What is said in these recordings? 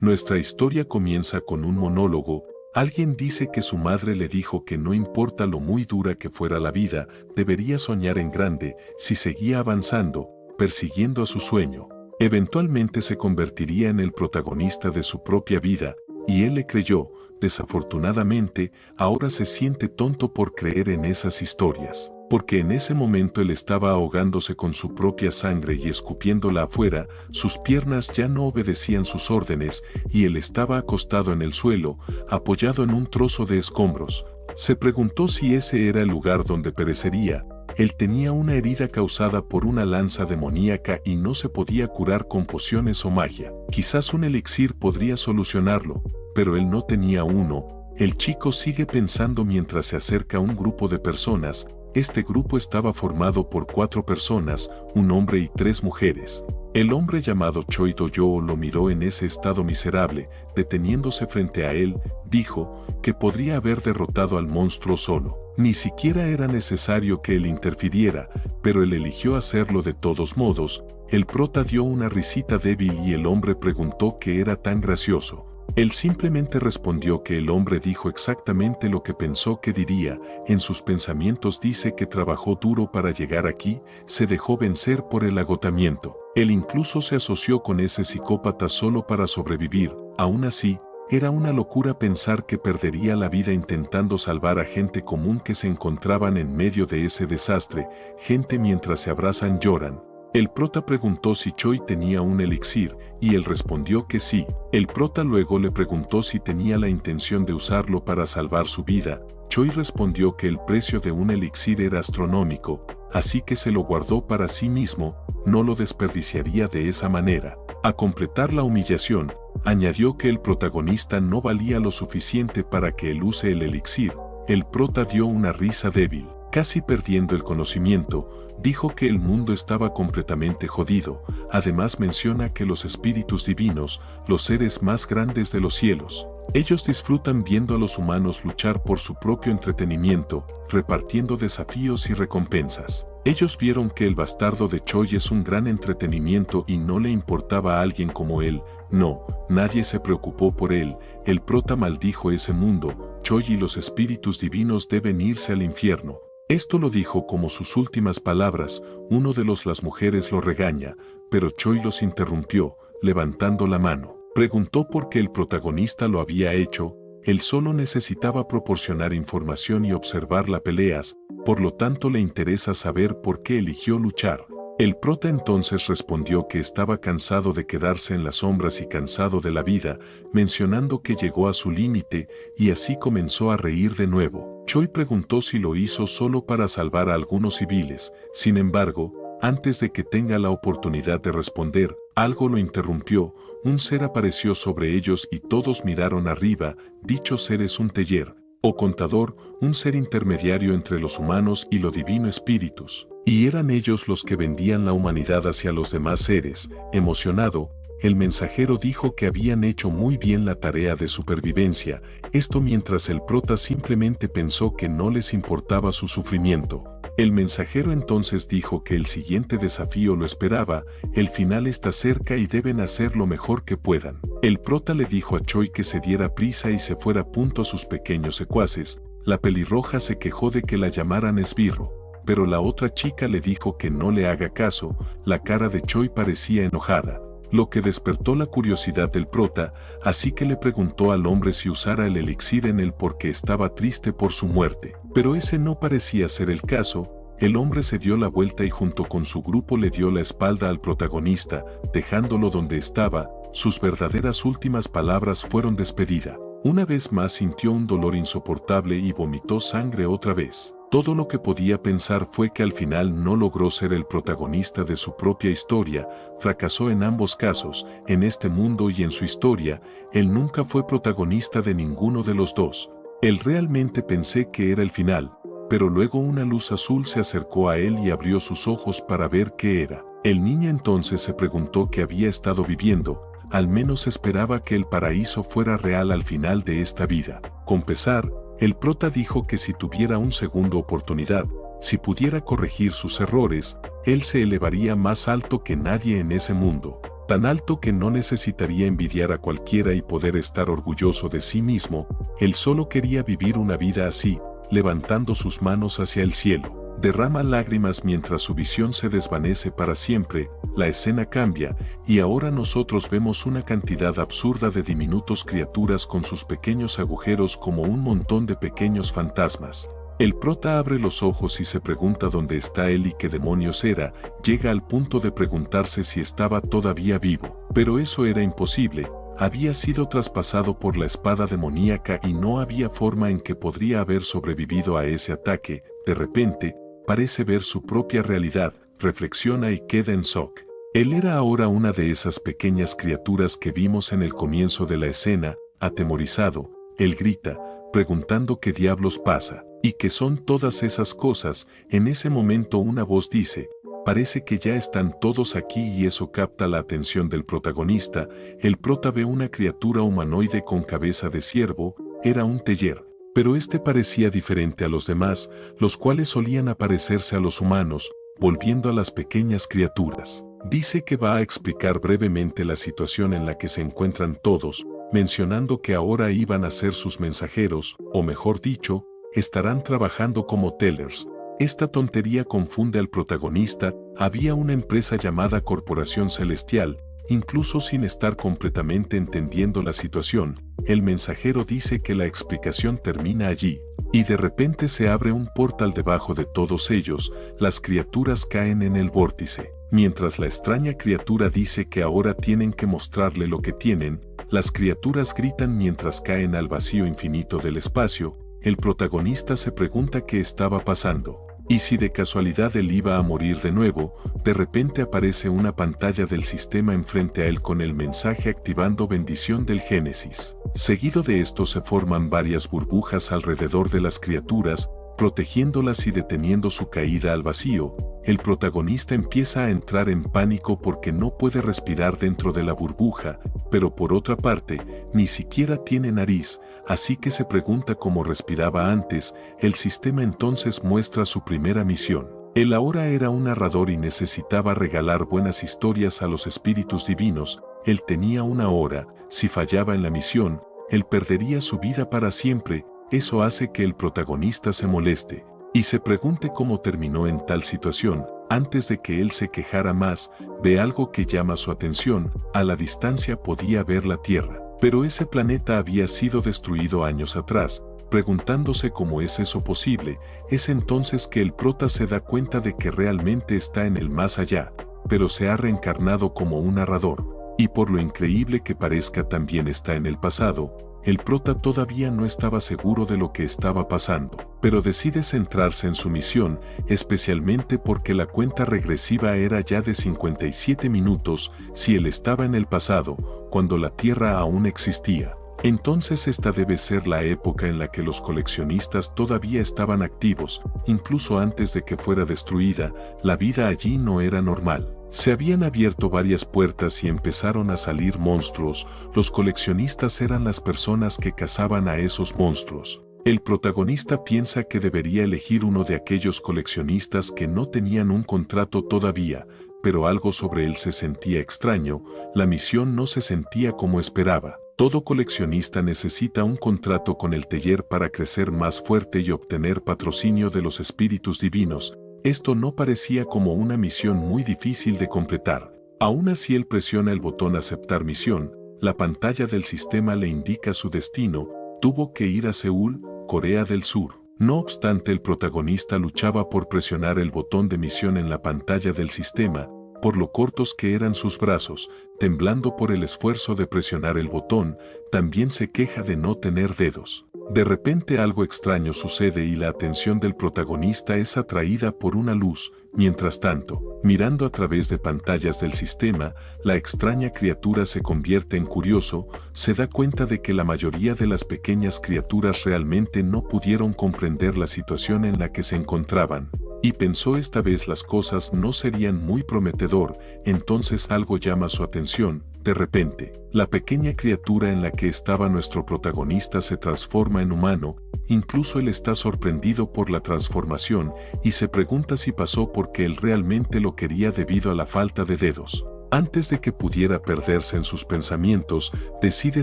Nuestra historia comienza con un monólogo. Alguien dice que su madre le dijo que no importa lo muy dura que fuera la vida, debería soñar en grande si seguía avanzando, persiguiendo a su sueño. Eventualmente se convertiría en el protagonista de su propia vida, y él le creyó. Desafortunadamente, ahora se siente tonto por creer en esas historias, porque en ese momento él estaba ahogándose con su propia sangre y escupiéndola afuera, sus piernas ya no obedecían sus órdenes y él estaba acostado en el suelo, apoyado en un trozo de escombros. Se preguntó si ese era el lugar donde perecería. Él tenía una herida causada por una lanza demoníaca y no se podía curar con pociones o magia. Quizás un elixir podría solucionarlo, pero él no tenía uno. El chico sigue pensando mientras se acerca a un grupo de personas. Este grupo estaba formado por 4 personas, un hombre y 3 mujeres. El hombre llamado Choi Do-yo lo miró en ese estado miserable. Deteniéndose frente a él, dijo que podría haber derrotado al monstruo solo. Ni siquiera era necesario que él interfiriera, pero él eligió hacerlo de todos modos. El prota dio una risita débil y el hombre preguntó qué era tan gracioso. Él simplemente respondió que el hombre dijo exactamente lo que pensó que diría. En sus pensamientos dice que trabajó duro para llegar aquí, se dejó vencer por el agotamiento. Él incluso se asoció con ese psicópata solo para sobrevivir. Aún así, era una locura pensar que perdería la vida intentando salvar a gente común que se encontraban en medio de ese desastre, gente mientras se abrazan lloran. El prota preguntó si Choi tenía un elixir, y él respondió que sí. El prota luego le preguntó si tenía la intención de usarlo para salvar su vida. Choi respondió que el precio de un elixir era astronómico, así que se lo guardó para sí mismo, no lo desperdiciaría de esa manera. A completar la humillación, añadió que el protagonista no valía lo suficiente para que él use el elixir. El prota dio una risa débil. Casi perdiendo el conocimiento, dijo que el mundo estaba completamente jodido. Además menciona que los espíritus divinos, los seres más grandes de los cielos, ellos disfrutan viendo a los humanos luchar por su propio entretenimiento, repartiendo desafíos y recompensas. Ellos vieron que el bastardo de Choi es un gran entretenimiento y no le importaba a alguien como él. No, nadie se preocupó por él. El prota maldijo ese mundo. Choi y los espíritus divinos deben irse al infierno. Esto lo dijo como sus últimas palabras. Uno de las mujeres lo regaña, pero Choi los interrumpió, levantando la mano. Preguntó por qué el protagonista lo había hecho. Él solo necesitaba proporcionar información y observar las peleas, por lo tanto le interesa saber por qué eligió luchar. El prota entonces respondió que estaba cansado de quedarse en las sombras y cansado de la vida, mencionando que llegó a su límite, y así comenzó a reír de nuevo. Choi preguntó si lo hizo solo para salvar a algunos civiles. Sin embargo, antes de que tenga la oportunidad de responder, algo lo interrumpió. Un ser apareció sobre ellos y todos miraron arriba. Dicho ser es un teller, o contador, un ser intermediario entre los humanos y los divino espíritus. Y eran ellos los que vendían la humanidad hacia los demás seres. Emocionado, el mensajero dijo que habían hecho muy bien la tarea de supervivencia, esto mientras el prota simplemente pensó que no les importaba su sufrimiento. El mensajero entonces dijo que el siguiente desafío lo esperaba, el final está cerca y deben hacer lo mejor que puedan. El prota le dijo a Choi que se diera prisa y se fuera a sus pequeños secuaces. La pelirroja se quejó de que la llamaran esbirro, pero la otra chica le dijo que no le haga caso. La cara de Choi parecía enojada, lo que despertó la curiosidad del prota, así que le preguntó al hombre si usara el elixir en él porque estaba triste por su muerte. Pero ese no parecía ser el caso. El hombre se dio la vuelta y junto con su grupo le dio la espalda al protagonista, dejándolo donde estaba. Sus verdaderas últimas palabras fueron despedida. Una vez más sintió un dolor insoportable y vomitó sangre otra vez. Todo lo que podía pensar fue que al final no logró ser el protagonista de su propia historia, fracasó en ambos casos, en este mundo y en su historia. Él nunca fue protagonista de ninguno de los dos. Él realmente pensé que era el final, pero luego una luz azul se acercó a él y abrió sus ojos para ver qué era. El niño entonces se preguntó qué había estado viviendo. Al menos esperaba que el paraíso fuera real al final de esta vida. Con pesar, el prota dijo que si tuviera una segunda oportunidad, si pudiera corregir sus errores, él se elevaría más alto que nadie en ese mundo. tan alto que no necesitaría envidiar a cualquiera y poder estar orgulloso de sí mismo. Él solo quería vivir una vida así, levantando sus manos hacia el cielo. Derrama lágrimas mientras su visión se desvanece para siempre. La escena cambia, y ahora nosotros vemos una cantidad absurda de diminutos criaturas con sus pequeños agujeros como un montón de pequeños fantasmas. El prota abre los ojos y se pregunta dónde está él y qué demonios era. Llega al punto de preguntarse si estaba todavía vivo. Pero eso era imposible. Había sido traspasado por la espada demoníaca y no había forma en que podría haber sobrevivido a ese ataque. De repente, parece ver su propia realidad, reflexiona y queda en shock. Él era ahora una de esas pequeñas criaturas que vimos en el comienzo de la escena. Atemorizado, él grita, preguntando qué diablos pasa. ¿Y qué son todas esas cosas? En ese momento una voz dice, parece que ya están todos aquí, y eso capta la atención del protagonista. El prota ve una criatura humanoide con cabeza de ciervo. Era un teller. Pero este parecía diferente a los demás, los cuales solían aparecerse a los humanos, volviendo a las pequeñas criaturas. Dice que va a explicar brevemente la situación en la que se encuentran todos, mencionando que ahora iban a ser sus mensajeros, o mejor dicho, estarán trabajando como tellers. Esta tontería confunde al protagonista. Había una empresa llamada Corporación Celestial. Incluso sin estar completamente entendiendo la situación, el mensajero dice que la explicación termina allí, y de repente se abre un portal debajo de todos ellos. Las criaturas caen en el vórtice. Mientras la extraña criatura dice que ahora tienen que mostrarle lo que tienen, las criaturas gritan mientras caen al vacío infinito del espacio. El protagonista se pregunta qué estaba pasando. Y si de casualidad él iba a morir de nuevo. De repente aparece una pantalla del sistema enfrente a él con el mensaje activando bendición del Génesis. Seguido de esto se forman varias burbujas alrededor de las criaturas, protegiéndolas y deteniendo su caída al vacío. El protagonista empieza a entrar en pánico porque no puede respirar dentro de la burbuja, pero por otra parte, ni siquiera tiene nariz, así que se pregunta cómo respiraba antes. El sistema entonces muestra su primera misión. Él ahora era un narrador y necesitaba regalar buenas historias a los espíritus divinos. Él tenía una hora. Si fallaba en la misión, él perdería su vida para siempre. Eso hace que el protagonista se moleste y se pregunte cómo terminó en tal situación. Antes de que él se quejara más, ve algo que llama su atención. A la distancia podía ver la Tierra, pero ese planeta había sido destruido años atrás. Preguntándose cómo es eso posible, es entonces que el prota se da cuenta de que realmente está en el más allá, pero se ha reencarnado como un narrador, y por lo increíble que parezca también está en el pasado. El prota todavía no estaba seguro de lo que estaba pasando, pero decide centrarse en su misión, especialmente porque la cuenta regresiva era ya de 57 minutos. Si él estaba en el pasado, cuando la Tierra aún existía, entonces esta debe ser la época en la que los coleccionistas todavía estaban activos. Incluso antes de que fuera destruida, la vida allí no era normal. Se habían abierto varias puertas y empezaron a salir monstruos. Los coleccionistas eran las personas que cazaban a esos monstruos. El protagonista piensa que debería elegir uno de aquellos coleccionistas que no tenían un contrato todavía, pero algo sobre él se sentía extraño. La misión no se sentía como esperaba. Todo coleccionista necesita un contrato con el taller para crecer más fuerte y obtener patrocinio de los espíritus divinos. Esto no parecía como una misión muy difícil de completar. Aún así él presiona el botón aceptar misión. La pantalla del sistema le indica su destino. Tuvo que ir a Seúl, Corea del Sur. No obstante, el protagonista luchaba por presionar el botón de misión en la pantalla del sistema, por lo cortos que eran sus brazos, temblando por el esfuerzo de presionar el botón. También se queja de no tener dedos. De repente algo extraño sucede y la atención del protagonista es atraída por una luz. Mientras tanto, mirando a través de pantallas del sistema, la extraña criatura se convierte en curioso. Se da cuenta de que la mayoría de las pequeñas criaturas realmente no pudieron comprender la situación en la que se encontraban, y pensó esta vez las cosas no serían muy prometedor. Entonces algo llama su atención. De repente, la pequeña criatura en la que estaba nuestro protagonista se transforma en humano. Incluso él está sorprendido por la transformación y se pregunta si pasó porque él realmente lo quería debido a la falta de dedos. Antes de que pudiera perderse en sus pensamientos, decide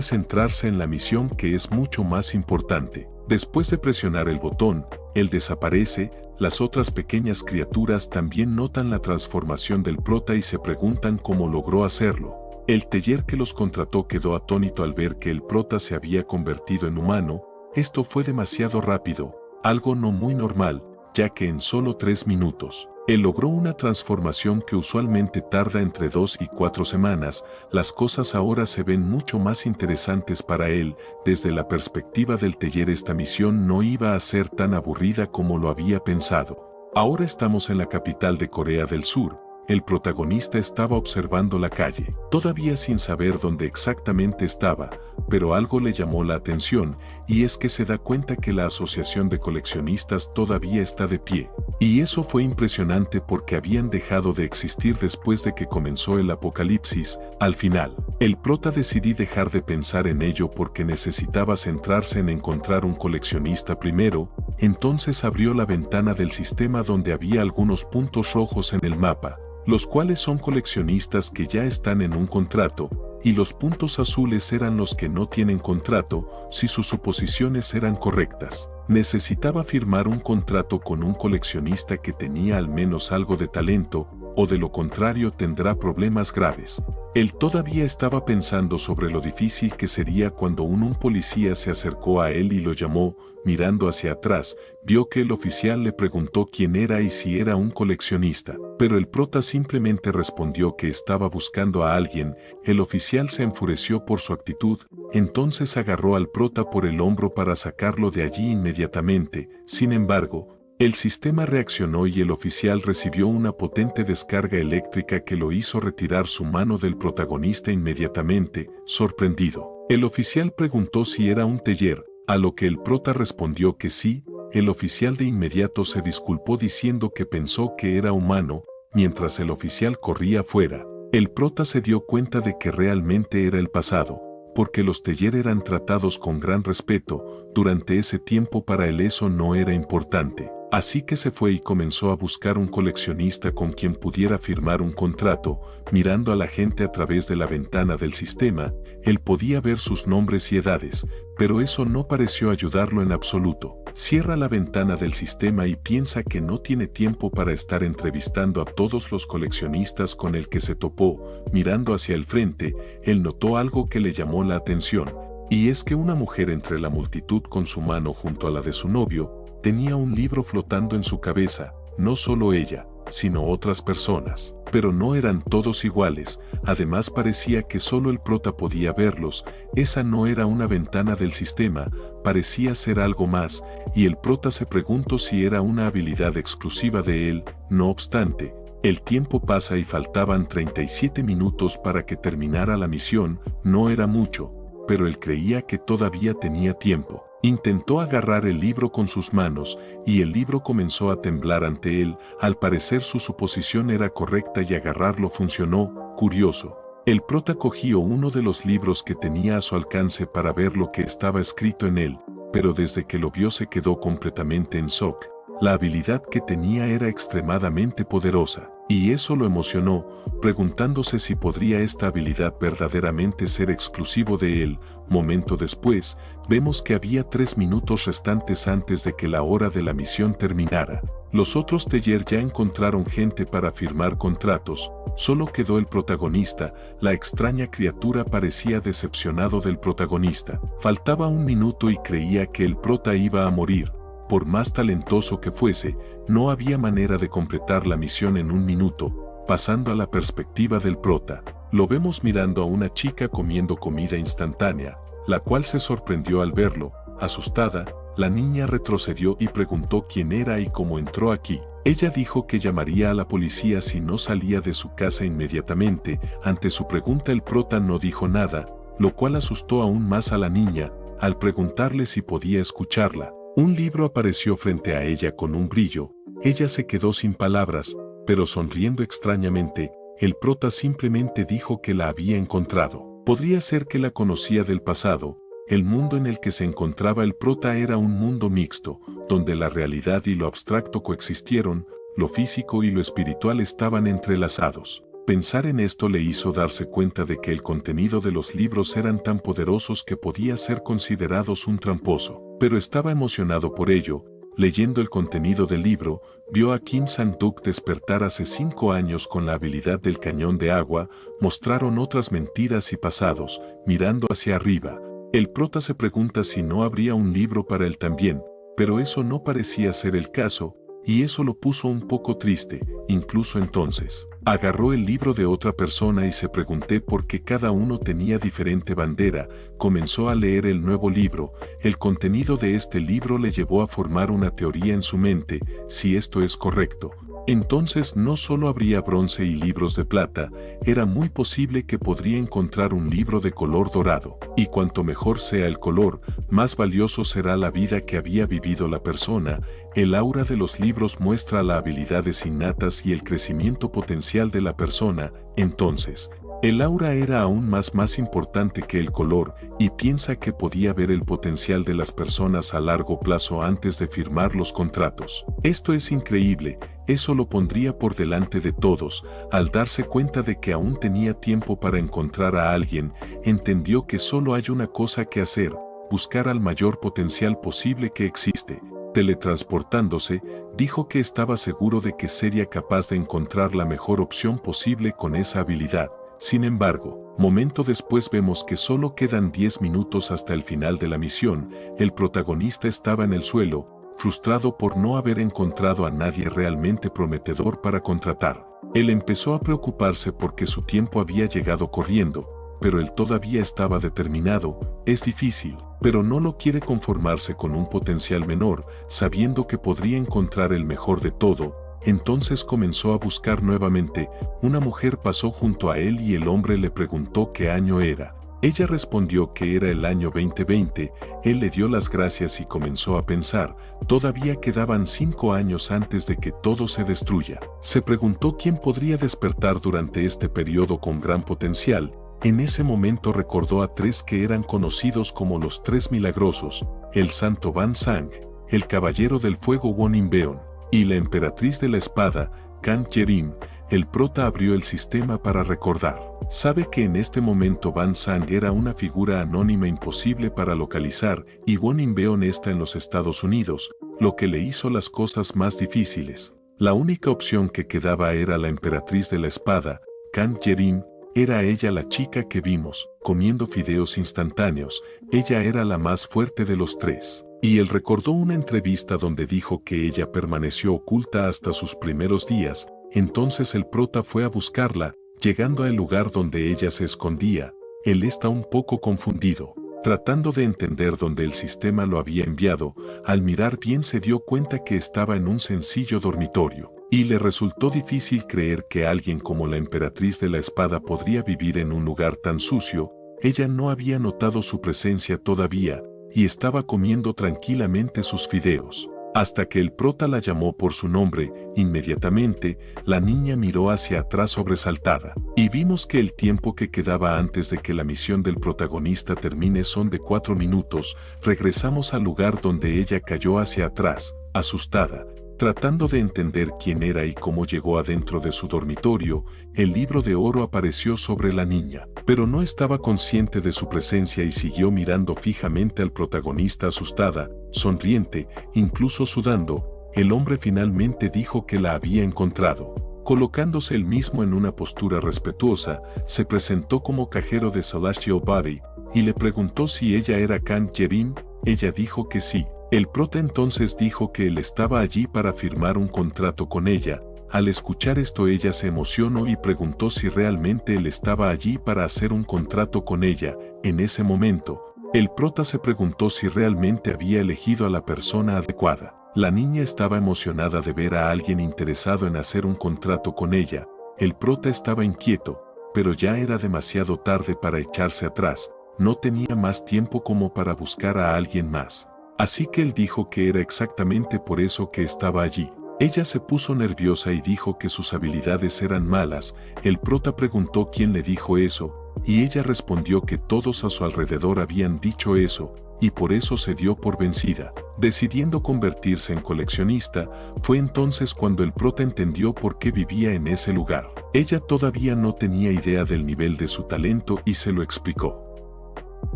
centrarse en la misión, que es mucho más importante. Después de presionar el botón, él desaparece. Las otras pequeñas criaturas también notan la transformación del prota y se preguntan cómo logró hacerlo. El taller que los contrató quedó atónito al ver que el prota se había convertido en humano. Esto fue demasiado rápido, algo no muy normal, ya que en solo 3 minutos, él logró una transformación que usualmente tarda entre 2 y 4 semanas. Las cosas ahora se ven mucho más interesantes para él. Desde la perspectiva del taller, esta misión no iba a ser tan aburrida como lo había pensado. Ahora estamos en la capital de Corea del Sur. El protagonista estaba observando la calle, todavía sin saber dónde exactamente estaba, pero algo le llamó la atención, y es que se da cuenta que la asociación de coleccionistas todavía está de pie. Y eso fue impresionante porque habían dejado de existir después de que comenzó el apocalipsis. Al final, el prota decidió dejar de pensar en ello porque necesitaba centrarse en encontrar un coleccionista primero. Entonces abrió la ventana del sistema donde había algunos puntos rojos en el mapa, los cuales son coleccionistas que ya están en un contrato, y los puntos azules eran los que no tienen contrato. Si sus suposiciones eran correctas, necesitaba firmar un contrato con un coleccionista que tenía al menos algo de talento, o de lo contrario tendrá problemas graves. Él todavía estaba pensando sobre lo difícil que sería cuando un policía se acercó a él y lo llamó. Mirando hacia atrás, vio que el oficial le preguntó quién era y si era un coleccionista, pero el prota simplemente respondió que estaba buscando a alguien. El oficial se enfureció por su actitud, entonces agarró al prota por el hombro para sacarlo de allí inmediatamente. Sin embargo, el sistema reaccionó y el oficial recibió una potente descarga eléctrica que lo hizo retirar su mano del protagonista inmediatamente. Sorprendido, el oficial preguntó si era un taller, a lo que el prota respondió que sí. El oficial de inmediato se disculpó diciendo que pensó que era humano. Mientras el oficial corría afuera, el prota se dio cuenta de que realmente era el pasado, porque los taller eran tratados con gran respeto. Durante ese tiempo para él eso no era importante. Así que se fue y comenzó a buscar un coleccionista con quien pudiera firmar un contrato. Mirando a la gente a través de la ventana del sistema, él podía ver sus nombres y edades, pero eso no pareció ayudarlo en absoluto. Cierra la ventana del sistema y piensa que no tiene tiempo para estar entrevistando a todos los coleccionistas con el que se topó. Mirando hacia el frente, él notó algo que le llamó la atención, y es que una mujer entre la multitud con su mano junto a la de su novio, tenía un libro flotando en su cabeza. No solo ella, sino otras personas, pero no eran todos iguales. Además parecía que solo el prota podía verlos. Esa no era una ventana del sistema, parecía ser algo más, y el prota se preguntó si era una habilidad exclusiva de él. No obstante, el tiempo pasa y faltaban 37 minutos para que terminara la misión. No era mucho, pero él creía que todavía tenía tiempo. Intentó agarrar el libro con sus manos, y el libro comenzó a temblar ante él. Al parecer su suposición era correcta y agarrarlo funcionó. Curioso, el prota cogió uno de los libros que tenía a su alcance para ver lo que estaba escrito en él, pero desde que lo vio se quedó completamente en shock. La habilidad que tenía era extremadamente poderosa, y eso lo emocionó, preguntándose si podría esta habilidad verdaderamente ser exclusivo de él. Momento después, vemos que había 3 minutos restantes antes de que la hora de la misión terminara. Los otros taller ya encontraron gente para firmar contratos, solo quedó el protagonista. La extraña criatura parecía decepcionado del protagonista. Faltaba 1 minuto y creía que el prota iba a morir. Por más talentoso que fuese, no había manera de completar la misión en 1 minuto. Pasando a la perspectiva del prota, lo vemos mirando a una chica comiendo comida instantánea, la cual se sorprendió al verlo. Asustada, la niña retrocedió y preguntó quién era y cómo entró aquí. Ella dijo que llamaría a la policía si no salía de su casa inmediatamente. Ante su pregunta el prota no dijo nada, lo cual asustó aún más a la niña. Al preguntarle si podía escucharla, un libro apareció frente a ella con un brillo. Ella se quedó sin palabras, pero sonriendo extrañamente. El prota simplemente dijo que la había encontrado. Podría ser que la conocía del pasado. El mundo en el que se encontraba el prota era un mundo mixto, donde la realidad y lo abstracto coexistieron, lo físico y lo espiritual estaban entrelazados. Pensar en esto le hizo darse cuenta de que el contenido de los libros eran tan poderosos que podía ser considerados un tramposo. Pero estaba emocionado por ello. Leyendo el contenido del libro, vio a Kim Sang-duk despertar hace 5 años con la habilidad del cañón de agua, mostraron otras mentiras y pasados, mirando hacia arriba. El prota se pregunta si no habría un libro para él también, pero eso no parecía ser el caso, y eso lo puso un poco triste. Incluso entonces, agarró el libro de otra persona y se pregunté por qué cada uno tenía diferente bandera. Comenzó a leer el nuevo libro. El contenido de este libro le llevó a formar una teoría en su mente. Si esto es correcto, entonces no solo habría bronce y libros de plata, era muy posible que podría encontrar un libro de color dorado. Y cuanto mejor sea el color, más valioso será la vida que había vivido la persona. El aura de los libros muestra las habilidades innatas y el crecimiento potencial de la persona. Entonces, el aura era aún más importante que el color, y piensa que podía ver el potencial de las personas a largo plazo antes de firmar los contratos. Esto es increíble, eso lo pondría por delante de todos. Al darse cuenta de que aún tenía tiempo para encontrar a alguien, entendió que solo hay una cosa que hacer: buscar al mayor potencial posible que existe. Teletransportándose, dijo que estaba seguro de que sería capaz de encontrar la mejor opción posible con esa habilidad. Sin embargo, momento después vemos que solo quedan 10 minutos hasta el final de la misión. El protagonista estaba en el suelo, frustrado por no haber encontrado a nadie realmente prometedor para contratar. Él empezó a preocuparse porque su tiempo había llegado corriendo, pero él todavía estaba determinado. Es difícil, pero no lo quiere conformarse con un potencial menor, sabiendo que podría encontrar el mejor de todo. Entonces comenzó a buscar nuevamente. Una mujer pasó junto a él y el hombre le preguntó qué año era. Ella respondió que era el año 2020. Él le dio las gracias y comenzó a pensar. Todavía quedaban 5 años antes de que todo se destruya. Se preguntó quién podría despertar durante este periodo con gran potencial. En ese momento recordó a 3 que eran conocidos como los 3 milagrosos: el santo Ban Sang, el caballero del fuego Won In-beon y la emperatriz de la espada, Kang Yerim. El prota abrió el sistema para recordar. Sabe que en este momento Ban Sang era una figura anónima imposible para localizar y Won In-beon está en los Estados Unidos, lo que le hizo las cosas más difíciles. La única opción que quedaba era la emperatriz de la espada, Kang Yerim. Era ella la chica que vimos, comiendo fideos instantáneos. Ella era la más fuerte de los 3. Y él recordó una entrevista donde dijo que ella permaneció oculta hasta sus primeros días. Entonces el prota fue a buscarla, llegando al lugar donde ella se escondía. Él está un poco confundido, tratando de entender dónde el sistema lo había enviado. Al mirar bien se dio cuenta que estaba en un sencillo dormitorio. Y le resultó difícil creer que alguien como la emperatriz de la espada podría vivir en un lugar tan sucio. Ella no había notado su presencia todavía, y estaba comiendo tranquilamente sus fideos. Hasta que el prota la llamó por su nombre. Inmediatamente, la niña miró hacia atrás sobresaltada. Y vimos que el tiempo que quedaba antes de que la misión del protagonista termine son de 4 minutos. Regresamos al lugar donde ella cayó hacia atrás, asustada, tratando de entender quién era y cómo llegó adentro de su dormitorio. El libro de oro apareció sobre la niña, pero no estaba consciente de su presencia y siguió mirando fijamente al protagonista asustada, sonriente, incluso sudando. El hombre finalmente dijo que la había encontrado. Colocándose él mismo en una postura respetuosa, se presentó como cajero de Celestial Body y le preguntó si ella era Kang Yerim. Ella dijo que sí. El prota entonces dijo que él estaba allí para firmar un contrato con ella. Al escuchar esto ella se emocionó y preguntó si realmente él estaba allí para hacer un contrato con ella. En ese momento, el prota se preguntó si realmente había elegido a la persona adecuada. La niña estaba emocionada de ver a alguien interesado en hacer un contrato con ella. El prota estaba inquieto, pero ya era demasiado tarde para echarse atrás. No tenía más tiempo como para buscar a alguien más. Así que él dijo que era exactamente por eso que estaba allí. Ella se puso nerviosa y dijo que sus habilidades eran malas. El prota preguntó quién le dijo eso, y ella respondió que todos a su alrededor habían dicho eso. y por eso se dio por vencida. Decidiendo convertirse en coleccionista, fue entonces cuando el prota entendió por qué vivía en ese lugar. Ella todavía no tenía idea del nivel de su talento y se lo explicó.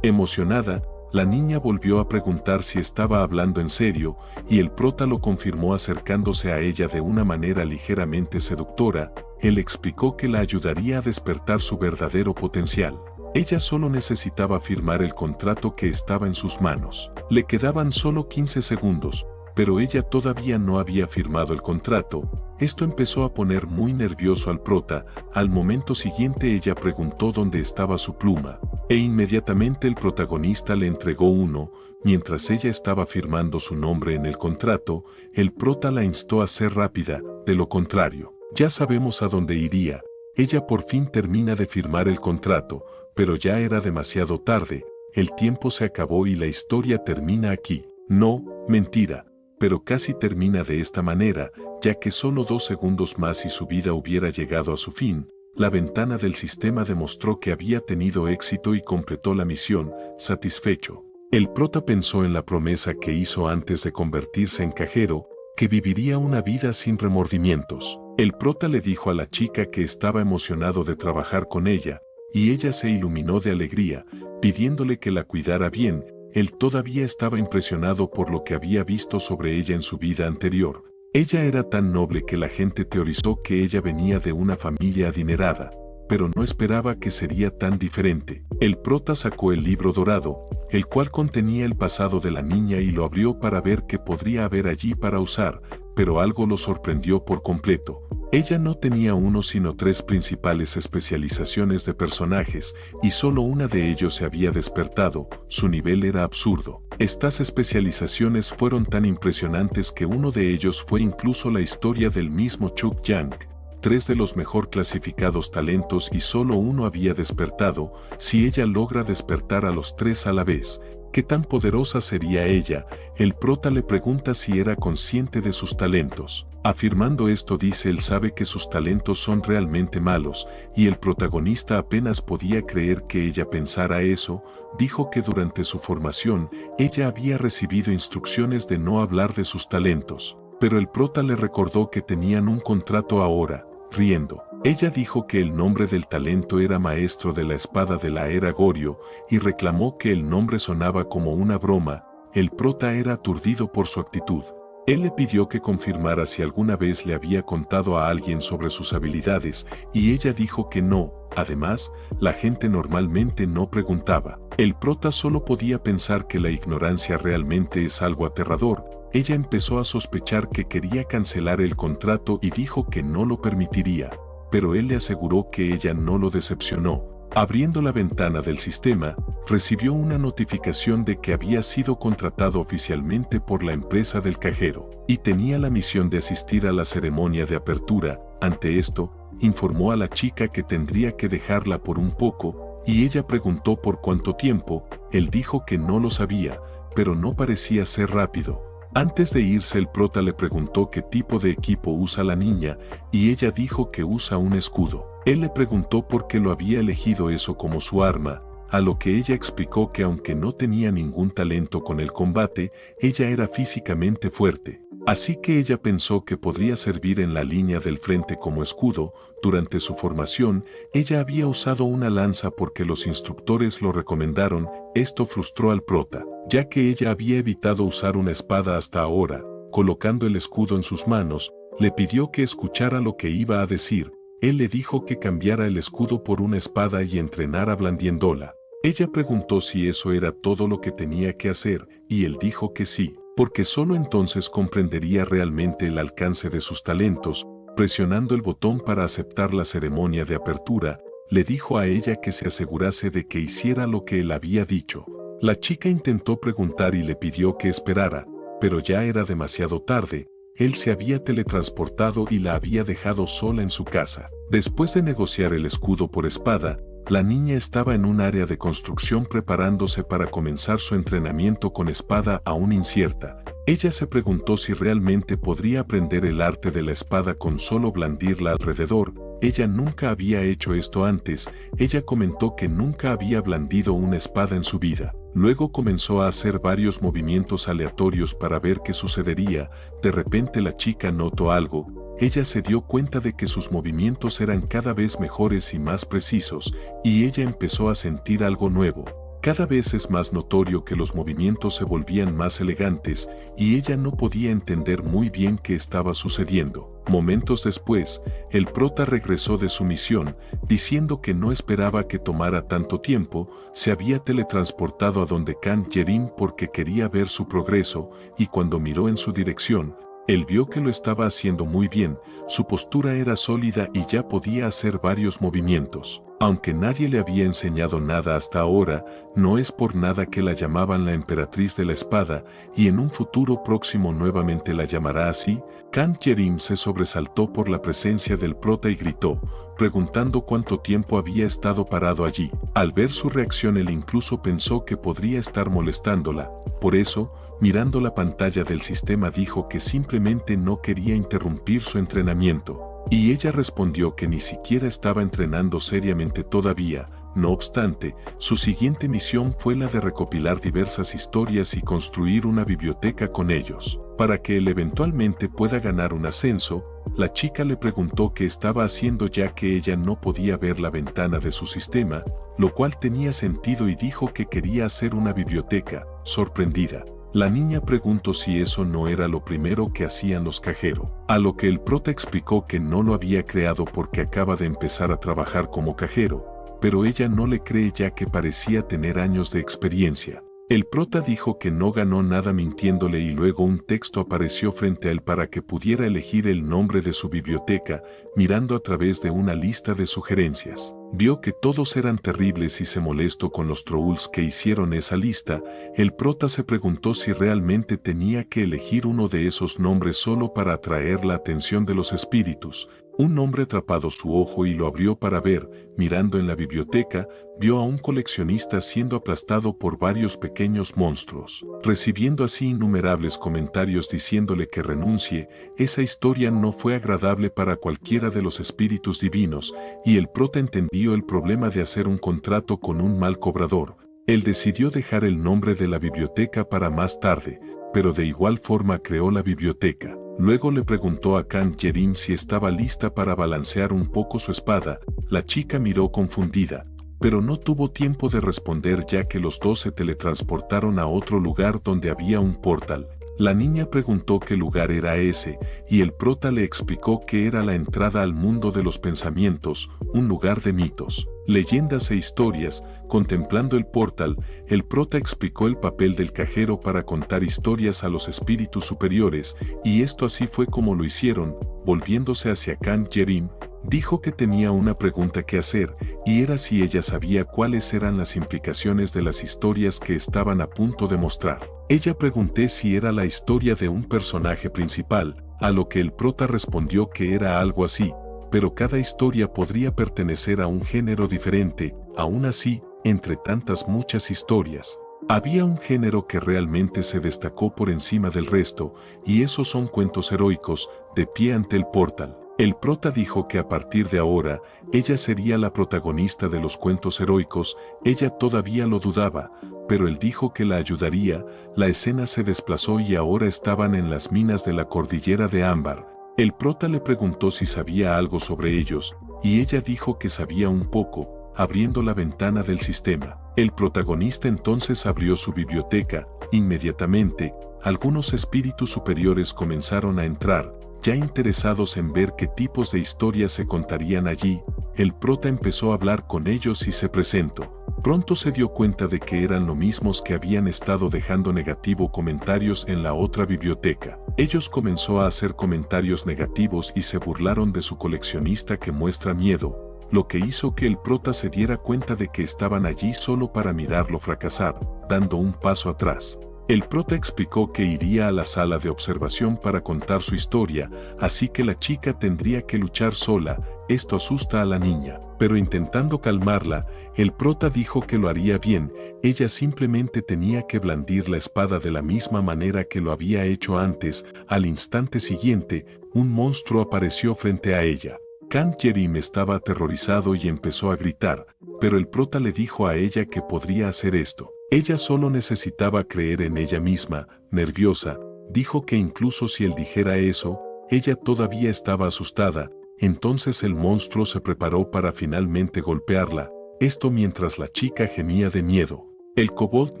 Emocionada, la niña volvió a preguntar si estaba hablando en serio, y el prota lo confirmó acercándose a ella de una manera ligeramente seductora. Él explicó que la ayudaría a despertar su verdadero potencial. Ella solo necesitaba firmar el contrato que estaba en sus manos. Le quedaban solo 15 segundos, pero ella todavía no había firmado el contrato. Esto empezó a poner muy nervioso al prota. Al momento siguiente ella preguntó dónde estaba su pluma, e inmediatamente el protagonista le entregó uno. Mientras ella estaba firmando su nombre en el contrato, el prota la instó a ser rápida, de lo contrario, ya sabemos a dónde iría. Ella por fin termina de firmar el contrato, pero ya era demasiado tarde. El tiempo se acabó y la historia termina aquí. No, mentira, pero casi termina de esta manera, ya que solo 2 segundos más y su vida hubiera llegado a su fin. La ventana del sistema demostró que había tenido éxito y completó la misión, satisfecho. El prota pensó en la promesa que hizo antes de convertirse en cajero, que viviría una vida sin remordimientos. El prota le dijo a la chica que estaba emocionado de trabajar con ella, y ella se iluminó de alegría, pidiéndole que la cuidara bien. Él todavía estaba impresionado por lo que había visto sobre ella en su vida anterior. Ella era tan noble que la gente teorizó que ella venía de una familia adinerada, pero no esperaba que sería tan diferente. El prota sacó el libro dorado, el cual contenía el pasado de la niña, y lo abrió para ver qué podría haber allí para usar, pero algo lo sorprendió por completo. Ella no tenía uno sino 3 principales especializaciones de personajes, y solo una de ellos se había despertado. Su nivel era absurdo. Estas especializaciones fueron tan impresionantes que uno de ellos fue incluso la historia del mismo Chuck Yang. 3 de los mejor clasificados talentos y solo uno había despertado. Si ella logra despertar a los 3 a la vez, ¿qué tan poderosa sería ella? El prota le pregunta si era consciente de sus talentos. Afirmando esto dice él sabe que sus talentos son realmente malos, y el protagonista apenas podía creer que ella pensara eso. Dijo que durante su formación, ella había recibido instrucciones de no hablar de sus talentos, pero el prota le recordó que tenían un contrato ahora. Riendo, ella dijo que el nombre del talento era Maestro de la Espada de la Era Goryeo, y reclamó que el nombre sonaba como una broma. El prota era aturdido por su actitud. Él le pidió que confirmara si alguna vez le había contado a alguien sobre sus habilidades, y ella dijo que no. Además, la gente normalmente no preguntaba. El prota solo podía pensar que la ignorancia realmente es algo aterrador. Ella empezó a sospechar que quería cancelar el contrato y dijo que no lo permitiría, pero él le aseguró que ella no lo decepcionó. Abriendo la ventana del sistema, recibió una notificación de que había sido contratado oficialmente por la empresa del cajero, y tenía la misión de asistir a la ceremonia de apertura. Ante esto, informó a la chica que tendría que dejarla por un poco, y ella preguntó por cuánto tiempo. Él dijo que no lo sabía, pero no parecía ser rápido. Antes de irse el prota le preguntó qué tipo de equipo usa la niña, y ella dijo que usa un escudo. Él le preguntó por qué lo había elegido eso como su arma, a lo que ella explicó que aunque no tenía ningún talento con el combate, ella era físicamente fuerte. Así que ella pensó que podría servir en la línea del frente como escudo. Durante su formación, ella había usado una lanza porque los instructores lo recomendaron. Esto frustró al prota, ya que ella había evitado usar una espada hasta ahora. Colocando el escudo en sus manos, le pidió que escuchara lo que iba a decir. Él le dijo que cambiara el escudo por una espada y entrenara blandiéndola. Ella preguntó si eso era todo lo que tenía que hacer, y él dijo que sí, porque solo entonces comprendería realmente el alcance de sus talentos. Presionando el botón para aceptar la ceremonia de apertura, le dijo a ella que se asegurase de que hiciera lo que él había dicho. La chica intentó preguntar y le pidió que esperara, pero ya era demasiado tarde. Él se había teletransportado y la había dejado sola en su casa. Después de negociar el escudo por espada, la niña estaba en un área de construcción preparándose para comenzar su entrenamiento con espada aún incierta. Ella se preguntó si realmente podría aprender el arte de la espada con solo blandirla alrededor. Ella nunca había hecho esto antes. Ella comentó que nunca había blandido una espada en su vida. Luego comenzó a hacer varios movimientos aleatorios para ver qué sucedería. De repente la chica notó algo. Ella se dio cuenta de que sus movimientos eran cada vez mejores y más precisos, y ella empezó a sentir algo nuevo. Cada vez es más notorio que los movimientos se volvían más elegantes, y ella no podía entender muy bien qué estaba sucediendo. Momentos después, el prota regresó de su misión, diciendo que no esperaba que tomara tanto tiempo. Se había teletransportado a donde Kang Yerim porque quería ver su progreso, y cuando miró en su dirección, él vio que lo estaba haciendo muy bien. Su postura era sólida y ya podía hacer varios movimientos. Aunque nadie le había enseñado nada hasta ahora, no es por nada que la llamaban la emperatriz de la espada, y en un futuro próximo nuevamente la llamará así. Kang Yerim se sobresaltó por la presencia del prota y gritó, preguntando cuánto tiempo había estado parado allí. Al ver su reacción, él incluso pensó que podría estar molestándola. Por eso, mirando la pantalla del sistema, dijo que simplemente no quería interrumpir su entrenamiento. Y ella respondió que ni siquiera estaba entrenando seriamente todavía. No obstante, su siguiente misión fue la de recopilar diversas historias y construir una biblioteca con ellos. Para que él eventualmente pueda ganar un ascenso, la chica le preguntó qué estaba haciendo ya que ella no podía ver la ventana de su sistema, lo cual tenía sentido, y dijo que quería hacer una biblioteca. Sorprendida, la niña preguntó si eso no era lo primero que hacían los cajeros, a lo que el prota explicó que no lo había creado porque acaba de empezar a trabajar como cajero, pero ella no le cree ya que parecía tener años de experiencia. El prota dijo que no ganó nada mintiéndole, y luego un texto apareció frente a él para que pudiera elegir el nombre de su biblioteca. Mirando a través de una lista de sugerencias, vio que todos eran terribles y se molestó con los trolls que hicieron esa lista. El prota se preguntó si realmente tenía que elegir uno de esos nombres solo para atraer la atención de los espíritus. Un nombre atrapado su ojo y lo abrió para ver. Mirando en la biblioteca, vio a un coleccionista siendo aplastado por varios pequeños monstruos, recibiendo así innumerables comentarios diciéndole que renuncie. Esa historia no fue agradable para cualquiera de los espíritus divinos, y el prota entendió el problema de hacer un contrato con un mal cobrador. Él decidió dejar el nombre de la biblioteca para más tarde, pero de igual forma creó la biblioteca. Luego le preguntó a Kang Yerim si estaba lista para balancear un poco su espada. La chica miró confundida, pero no tuvo tiempo de responder ya que los dos se teletransportaron a otro lugar donde había un portal. La niña preguntó qué lugar era ese, y el prota le explicó que era la entrada al mundo de los pensamientos, un lugar de mitos, leyendas e historias. Contemplando el portal, el prota explicó el papel del cajero para contar historias a los espíritus superiores, y esto así fue como lo hicieron. Volviéndose hacia Kang Yerim, dijo que tenía una pregunta que hacer, y era si ella sabía cuáles eran las implicaciones de las historias que estaban a punto de mostrar. Ella pregunté si era la historia de un personaje principal, a lo que el prota respondió que era algo así, pero cada historia podría pertenecer a un género diferente. Aún así, entre tantas muchas historias, había un género que realmente se destacó por encima del resto, y esos son cuentos heroicos. De pie ante el portal, el prota dijo que a partir de ahora, ella sería la protagonista de los cuentos heroicos. Ella todavía lo dudaba, pero él dijo que la ayudaría. La escena se desplazó y ahora estaban en las minas de la cordillera de Ámbar. El prota le preguntó si sabía algo sobre ellos, y ella dijo que sabía un poco, abriendo la ventana del sistema. El protagonista entonces abrió su biblioteca. Inmediatamente, algunos espíritus superiores comenzaron a entrar, ya interesados en ver qué tipos de historias se contarían allí. El prota empezó a hablar con ellos y se presentó. Pronto se dio cuenta de que eran los mismos que habían estado dejando negativo comentarios en la otra biblioteca. Ellos comenzó a hacer comentarios negativos y se burlaron de su coleccionista que muestra miedo, lo que hizo que el prota se diera cuenta de que estaban allí solo para mirarlo fracasar. Dando un paso atrás, el prota explicó que iría a la sala de observación para contar su historia, así que la chica tendría que luchar sola. Esto asusta a la niña, pero intentando calmarla, el prota dijo que lo haría bien. Ella simplemente tenía que blandir la espada de la misma manera que lo había hecho antes. Al instante siguiente, un monstruo apareció frente a ella. Kang Yerim estaba aterrorizado y empezó a gritar, pero el prota le dijo a ella que podría hacer esto. Ella solo necesitaba creer en ella misma, nerviosa. Dijo que incluso si él dijera eso, ella todavía estaba asustada. Entonces el monstruo se preparó para finalmente golpearla, esto mientras la chica gemía de miedo. El kobold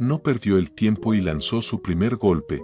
no perdió el tiempo y lanzó su primer golpe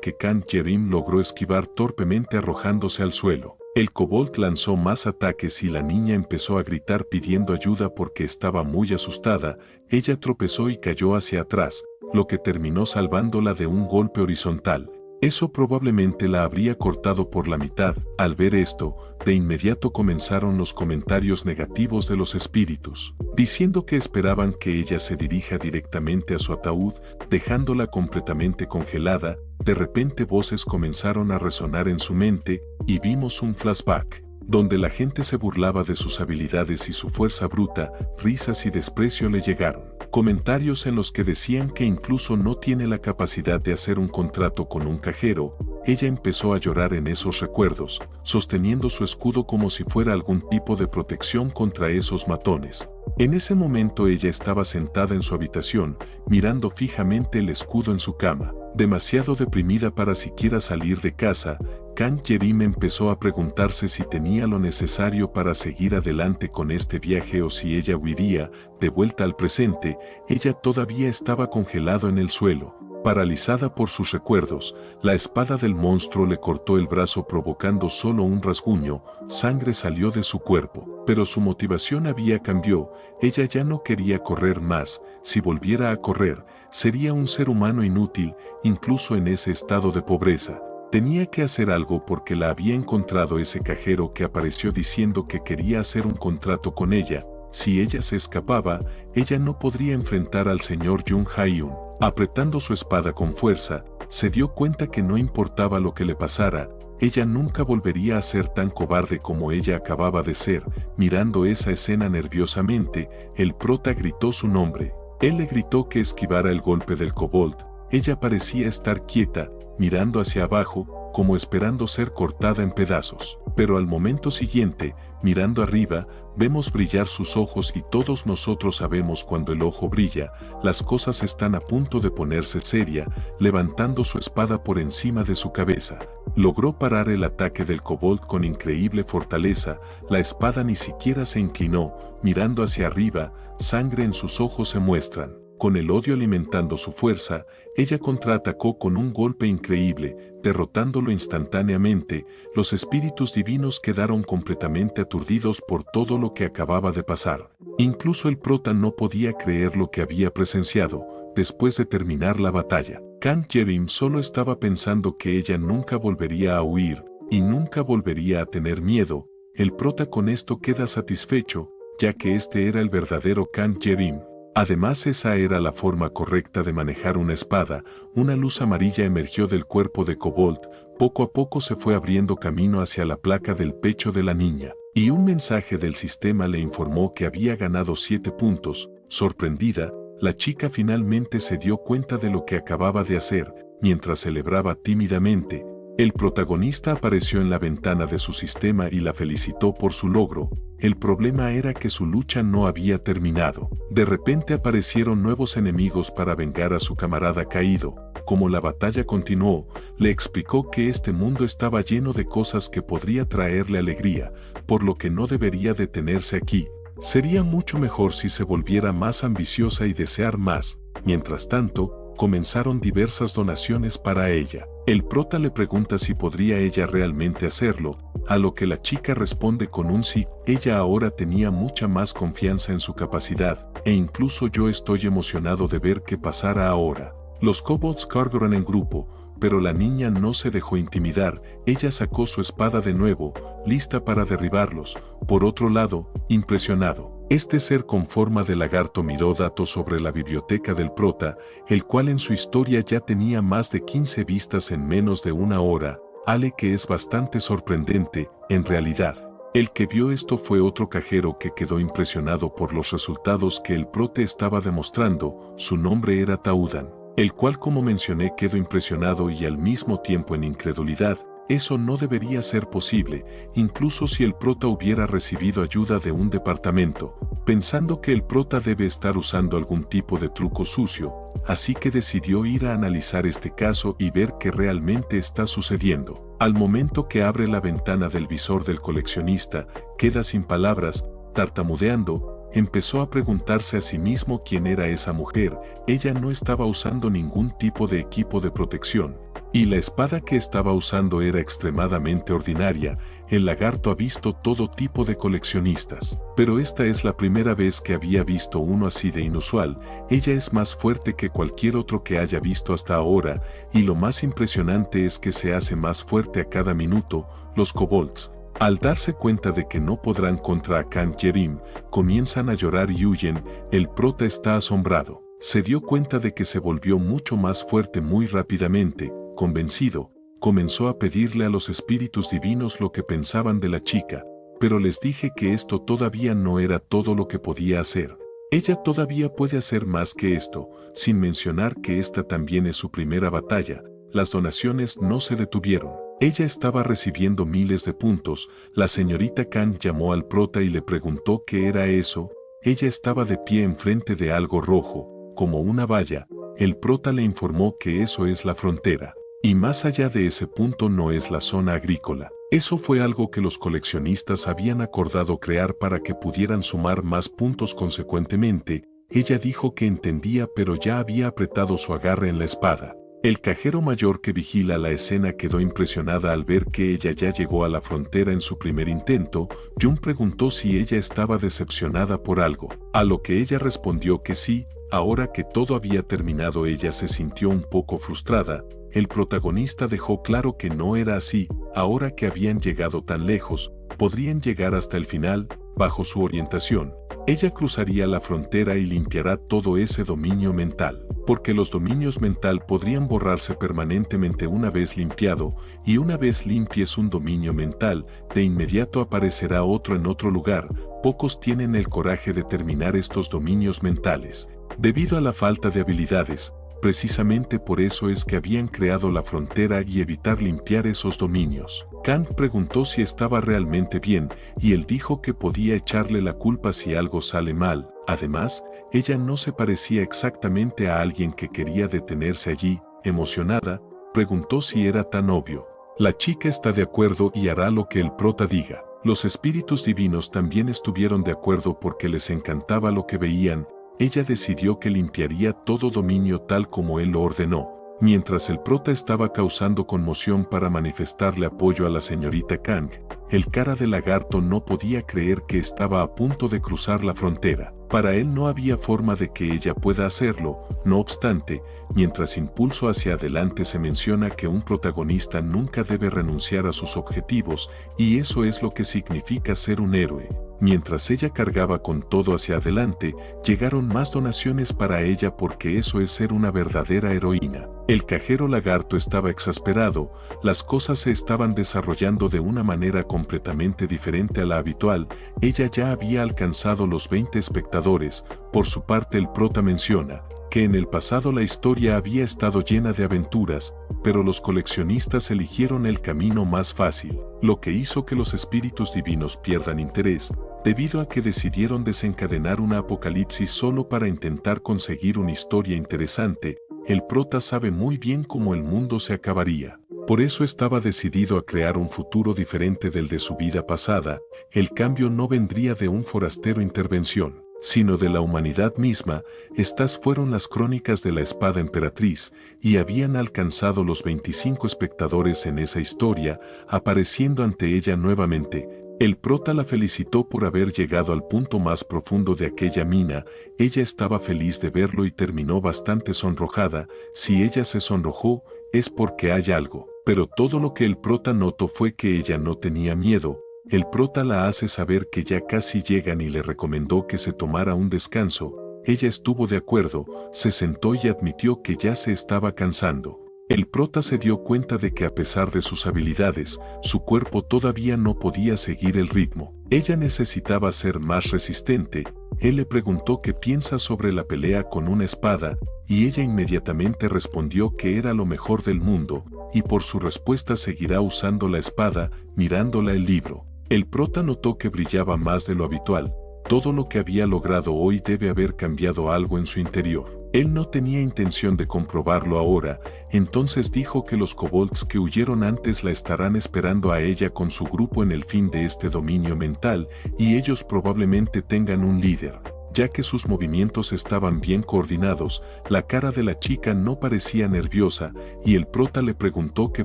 que Khan Jerim logró esquivar torpemente arrojándose al suelo. El kobold lanzó más ataques y la niña empezó a gritar pidiendo ayuda porque estaba muy asustada. Ella tropezó y cayó hacia atrás, lo que terminó salvándola de un golpe horizontal. Eso probablemente la habría cortado por la mitad. Al ver esto, de inmediato comenzaron los comentarios negativos de los espíritus, diciendo que esperaban que ella se dirija directamente a su ataúd, dejándola completamente congelada. De repente voces comenzaron a resonar en su mente, y vimos un flashback, donde la gente se burlaba de sus habilidades y su fuerza bruta. Risas y desprecio le llegaron. Comentarios en los que decían que incluso no tiene la capacidad de hacer un contrato con un cajero. Ella empezó a llorar en esos recuerdos, sosteniendo su escudo como si fuera algún tipo de protección contra esos matones. En ese momento ella estaba sentada en su habitación, mirando fijamente el escudo en su cama. Demasiado deprimida para siquiera salir de casa, Khan Jerim empezó a preguntarse si tenía lo necesario para seguir adelante con este viaje o si ella huiría. De vuelta al presente, ella todavía estaba congelada en el suelo, paralizada por sus recuerdos. La espada del monstruo le cortó el brazo provocando solo un rasguño. Sangre salió de su cuerpo, pero su motivación había cambiado. Ella ya no quería correr más. Si volviera a correr, sería un ser humano inútil, incluso en ese estado de pobreza. Tenía que hacer algo porque la había encontrado ese cajero que apareció diciendo que quería hacer un contrato con ella. Si ella se escapaba, ella no podría enfrentar al señor Jung Hae-un. Apretando su espada con fuerza, se dio cuenta que no importaba lo que le pasara, ella nunca volvería a ser tan cobarde como ella acababa de ser. Mirando esa escena nerviosamente, el prota gritó su nombre. Él le gritó que esquivara el golpe del kobold. Ella parecía estar quieta, mirando hacia abajo, como esperando ser cortada en pedazos. Pero al momento siguiente, mirando arriba, vemos brillar sus ojos y todos nosotros sabemos cuando el ojo brilla, las cosas están a punto de ponerse seria. Levantando su espada por encima de su cabeza, logró parar el ataque del kobold con increíble fortaleza. La espada ni siquiera se inclinó, mirando hacia arriba, sangre en sus ojos se muestran. Con el odio alimentando su fuerza, ella contraatacó con un golpe increíble, derrotándolo instantáneamente. Los espíritus divinos quedaron completamente aturdidos por todo lo que acababa de pasar. Incluso el prota no podía creer lo que había presenciado. Después de terminar la batalla, Khan Jerim solo estaba pensando que ella nunca volvería a huir, y nunca volvería a tener miedo. El prota con esto queda satisfecho, ya que este era el verdadero Khan Jerim. Además, esa era la forma correcta de manejar una espada. Una luz amarilla emergió del cuerpo de kobold. Poco a poco se fue abriendo camino hacia la placa del pecho de la niña, y un mensaje del sistema le informó que había ganado 7 puntos. Sorprendida, la chica finalmente se dio cuenta de lo que acababa de hacer. Mientras celebraba tímidamente, el protagonista apareció en la ventana de su sistema y la felicitó por su logro. El problema era que su lucha no había terminado. De repente aparecieron nuevos enemigos para vengar a su camarada caído. Como la batalla continuó, le explicó que este mundo estaba lleno de cosas que podría traerle alegría, por lo que no debería detenerse aquí. Sería mucho mejor si se volviera más ambiciosa y desear más. Mientras tanto, comenzaron diversas donaciones para ella. El prota le pregunta si podría ella realmente hacerlo, a lo que la chica responde con un sí. Ella ahora tenía mucha más confianza en su capacidad, e incluso yo estoy emocionado de ver qué pasará ahora. Los kobolds cargaron en grupo, pero la niña no se dejó intimidar. Ella sacó su espada de nuevo, lista para derribarlos. Por otro lado, impresionado, este ser con forma de lagarto miró datos sobre la biblioteca del prota, el cual en su historia ya tenía más de 15 vistas en menos de una hora, ale que es bastante sorprendente, en realidad. El que vio esto fue otro cajero que quedó impresionado por los resultados que el prota estaba demostrando. Su nombre era Taudan, el cual, como mencioné, quedó impresionado y al mismo tiempo en incredulidad. Eso no debería ser posible, incluso si el prota hubiera recibido ayuda de un departamento, pensando que el prota debe estar usando algún tipo de truco sucio, así que decidió ir a analizar este caso y ver qué realmente está sucediendo. Al momento que abre la ventana del visor del coleccionista, queda sin palabras, tartamudeando. Empezó a preguntarse a sí mismo quién era esa mujer. Ella no estaba usando ningún tipo de equipo de protección, y la espada que estaba usando era extremadamente ordinaria. El lagarto ha visto todo tipo de coleccionistas, pero esta es la primera vez que había visto uno así de inusual. Ella es más fuerte que cualquier otro que haya visto hasta ahora, y lo más impresionante es que se hace más fuerte a cada minuto. Los kobolds, al darse cuenta de que no podrán contra Akan Yerim, comienzan a llorar y huyen. El prota está asombrado. Se dio cuenta de que se volvió mucho más fuerte muy rápidamente. Convencido, comenzó a pedirle a los espíritus divinos lo que pensaban de la chica, pero les dije que esto todavía no era todo lo que podía hacer. Ella todavía puede hacer más que esto, sin mencionar que esta también es su primera batalla. Las donaciones no se detuvieron. Ella estaba recibiendo miles de puntos. La señorita Kang llamó al prota y le preguntó qué era eso. Ella estaba de pie enfrente de algo rojo, como una valla. El prota le informó que eso es la frontera, y más allá de ese punto no es la zona agrícola. Eso fue algo que los coleccionistas habían acordado crear para que pudieran sumar más puntos consecuentemente. Ella dijo que entendía, pero ya había apretado su agarre en la espada. El cajero mayor que vigila la escena quedó impresionada al ver que ella ya llegó a la frontera en su primer intento. Jun preguntó si ella estaba decepcionada por algo, a lo que ella respondió que sí. Ahora que todo había terminado, ella se sintió un poco frustrada. El protagonista dejó claro que no era así. Ahora que habían llegado tan lejos, podrían llegar hasta el final. Bajo su orientación, ella cruzaría la frontera y limpiará todo ese dominio mental, porque los dominios mental podrían borrarse permanentemente una vez limpiado, y una vez limpies un dominio mental, de inmediato aparecerá otro en otro lugar. Pocos tienen el coraje de terminar estos dominios mentales, debido a la falta de habilidades. Precisamente por eso es que habían creado la frontera y evitar limpiar esos dominios. Kang preguntó si estaba realmente bien, y él dijo que podía echarle la culpa si algo sale mal. Además, ella no se parecía exactamente a alguien que quería detenerse allí. Emocionada, preguntó si era tan obvio. La chica está de acuerdo y hará lo que el prota diga. Los espíritus divinos también estuvieron de acuerdo porque les encantaba lo que veían. Ella decidió que limpiaría todo dominio tal como él lo ordenó. Mientras el prota estaba causando conmoción para manifestarle apoyo a la señorita Kang, el cara de lagarto no podía creer que estaba a punto de cruzar la frontera. Para él no había forma de que ella pueda hacerlo. No obstante, mientras impulso hacia adelante se menciona que un protagonista nunca debe renunciar a sus objetivos, y eso es lo que significa ser un héroe. Mientras ella cargaba con todo hacia adelante, llegaron más donaciones para ella porque eso es ser una verdadera heroína. El cajero lagarto estaba exasperado. Las cosas se estaban desarrollando de una manera completamente diferente a la habitual. Ella ya había alcanzado los 20 espectadores. Por su parte, el prota menciona que en el pasado la historia había estado llena de aventuras, pero los coleccionistas eligieron el camino más fácil, lo que hizo que los espíritus divinos pierdan interés, debido a que decidieron desencadenar una apocalipsis solo para intentar conseguir una historia interesante. El prota sabe muy bien cómo el mundo se acabaría. Por eso estaba decidido a crear un futuro diferente del de su vida pasada. El cambio no vendría de un forastero intervención, sino de la humanidad misma. Estas fueron las crónicas de la espada emperatriz, y habían alcanzado los 25 espectadores en esa historia, apareciendo ante ella nuevamente. El prota la felicitó por haber llegado al punto más profundo de aquella mina. Ella estaba feliz de verlo y terminó bastante sonrojada. Si ella se sonrojó, es porque hay algo. Pero todo lo que el prota notó fue que ella no tenía miedo. El prota la hace saber que ya casi llegan y le recomendó que se tomara un descanso. Ella estuvo de acuerdo, se sentó y admitió que ya se estaba cansando. El prota se dio cuenta de que a pesar de sus habilidades, su cuerpo todavía no podía seguir el ritmo. Ella necesitaba ser más resistente. Él le preguntó qué piensa sobre la pelea con una espada, y ella inmediatamente respondió que era lo mejor del mundo, y por su respuesta seguirá usando la espada, mirándola el libro. El prota notó que brillaba más de lo habitual. Todo lo que había logrado hoy debe haber cambiado algo en su interior. Él no tenía intención de comprobarlo ahora, entonces dijo que los kobolds que huyeron antes la estarán esperando a ella con su grupo en el fin de este dominio mental, y ellos probablemente tengan un líder. Ya que sus movimientos estaban bien coordinados, la cara de la chica no parecía nerviosa, y el prota le preguntó qué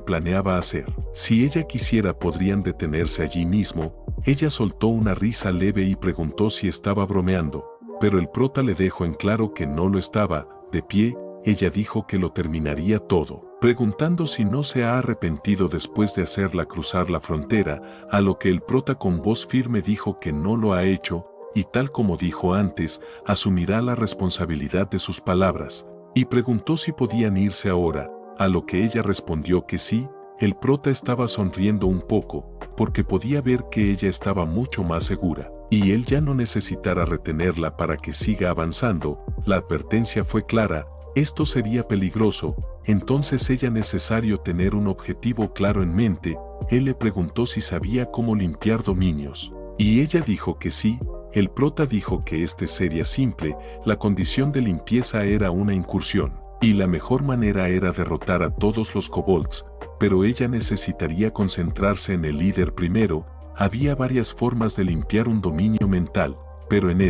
planeaba hacer. Si ella quisiera podrían detenerse allí mismo. Ella soltó una risa leve y preguntó si estaba bromeando, pero el prota le dejó en claro que no lo estaba. De pie, ella dijo que lo terminaría todo, preguntando si no se ha arrepentido después de hacerla cruzar la frontera, a lo que el prota con voz firme dijo que no lo ha hecho, y tal como dijo antes, asumirá la responsabilidad de sus palabras, y preguntó si podían irse ahora, a lo que ella respondió que sí. El prota estaba sonriendo un poco, porque podía ver que ella estaba mucho más segura, y él ya no necesitara retenerla para que siga avanzando. La advertencia fue clara, esto sería peligroso, entonces era necesario tener un objetivo claro en mente. Él le preguntó si sabía cómo limpiar dominios, y ella dijo que sí. El prota dijo que este sería simple, la condición de limpieza era una incursión, y la mejor manera era derrotar a todos los kobolds, pero ella necesitaría concentrarse en el líder primero. Había varias formas de limpiar un dominio mental, pero en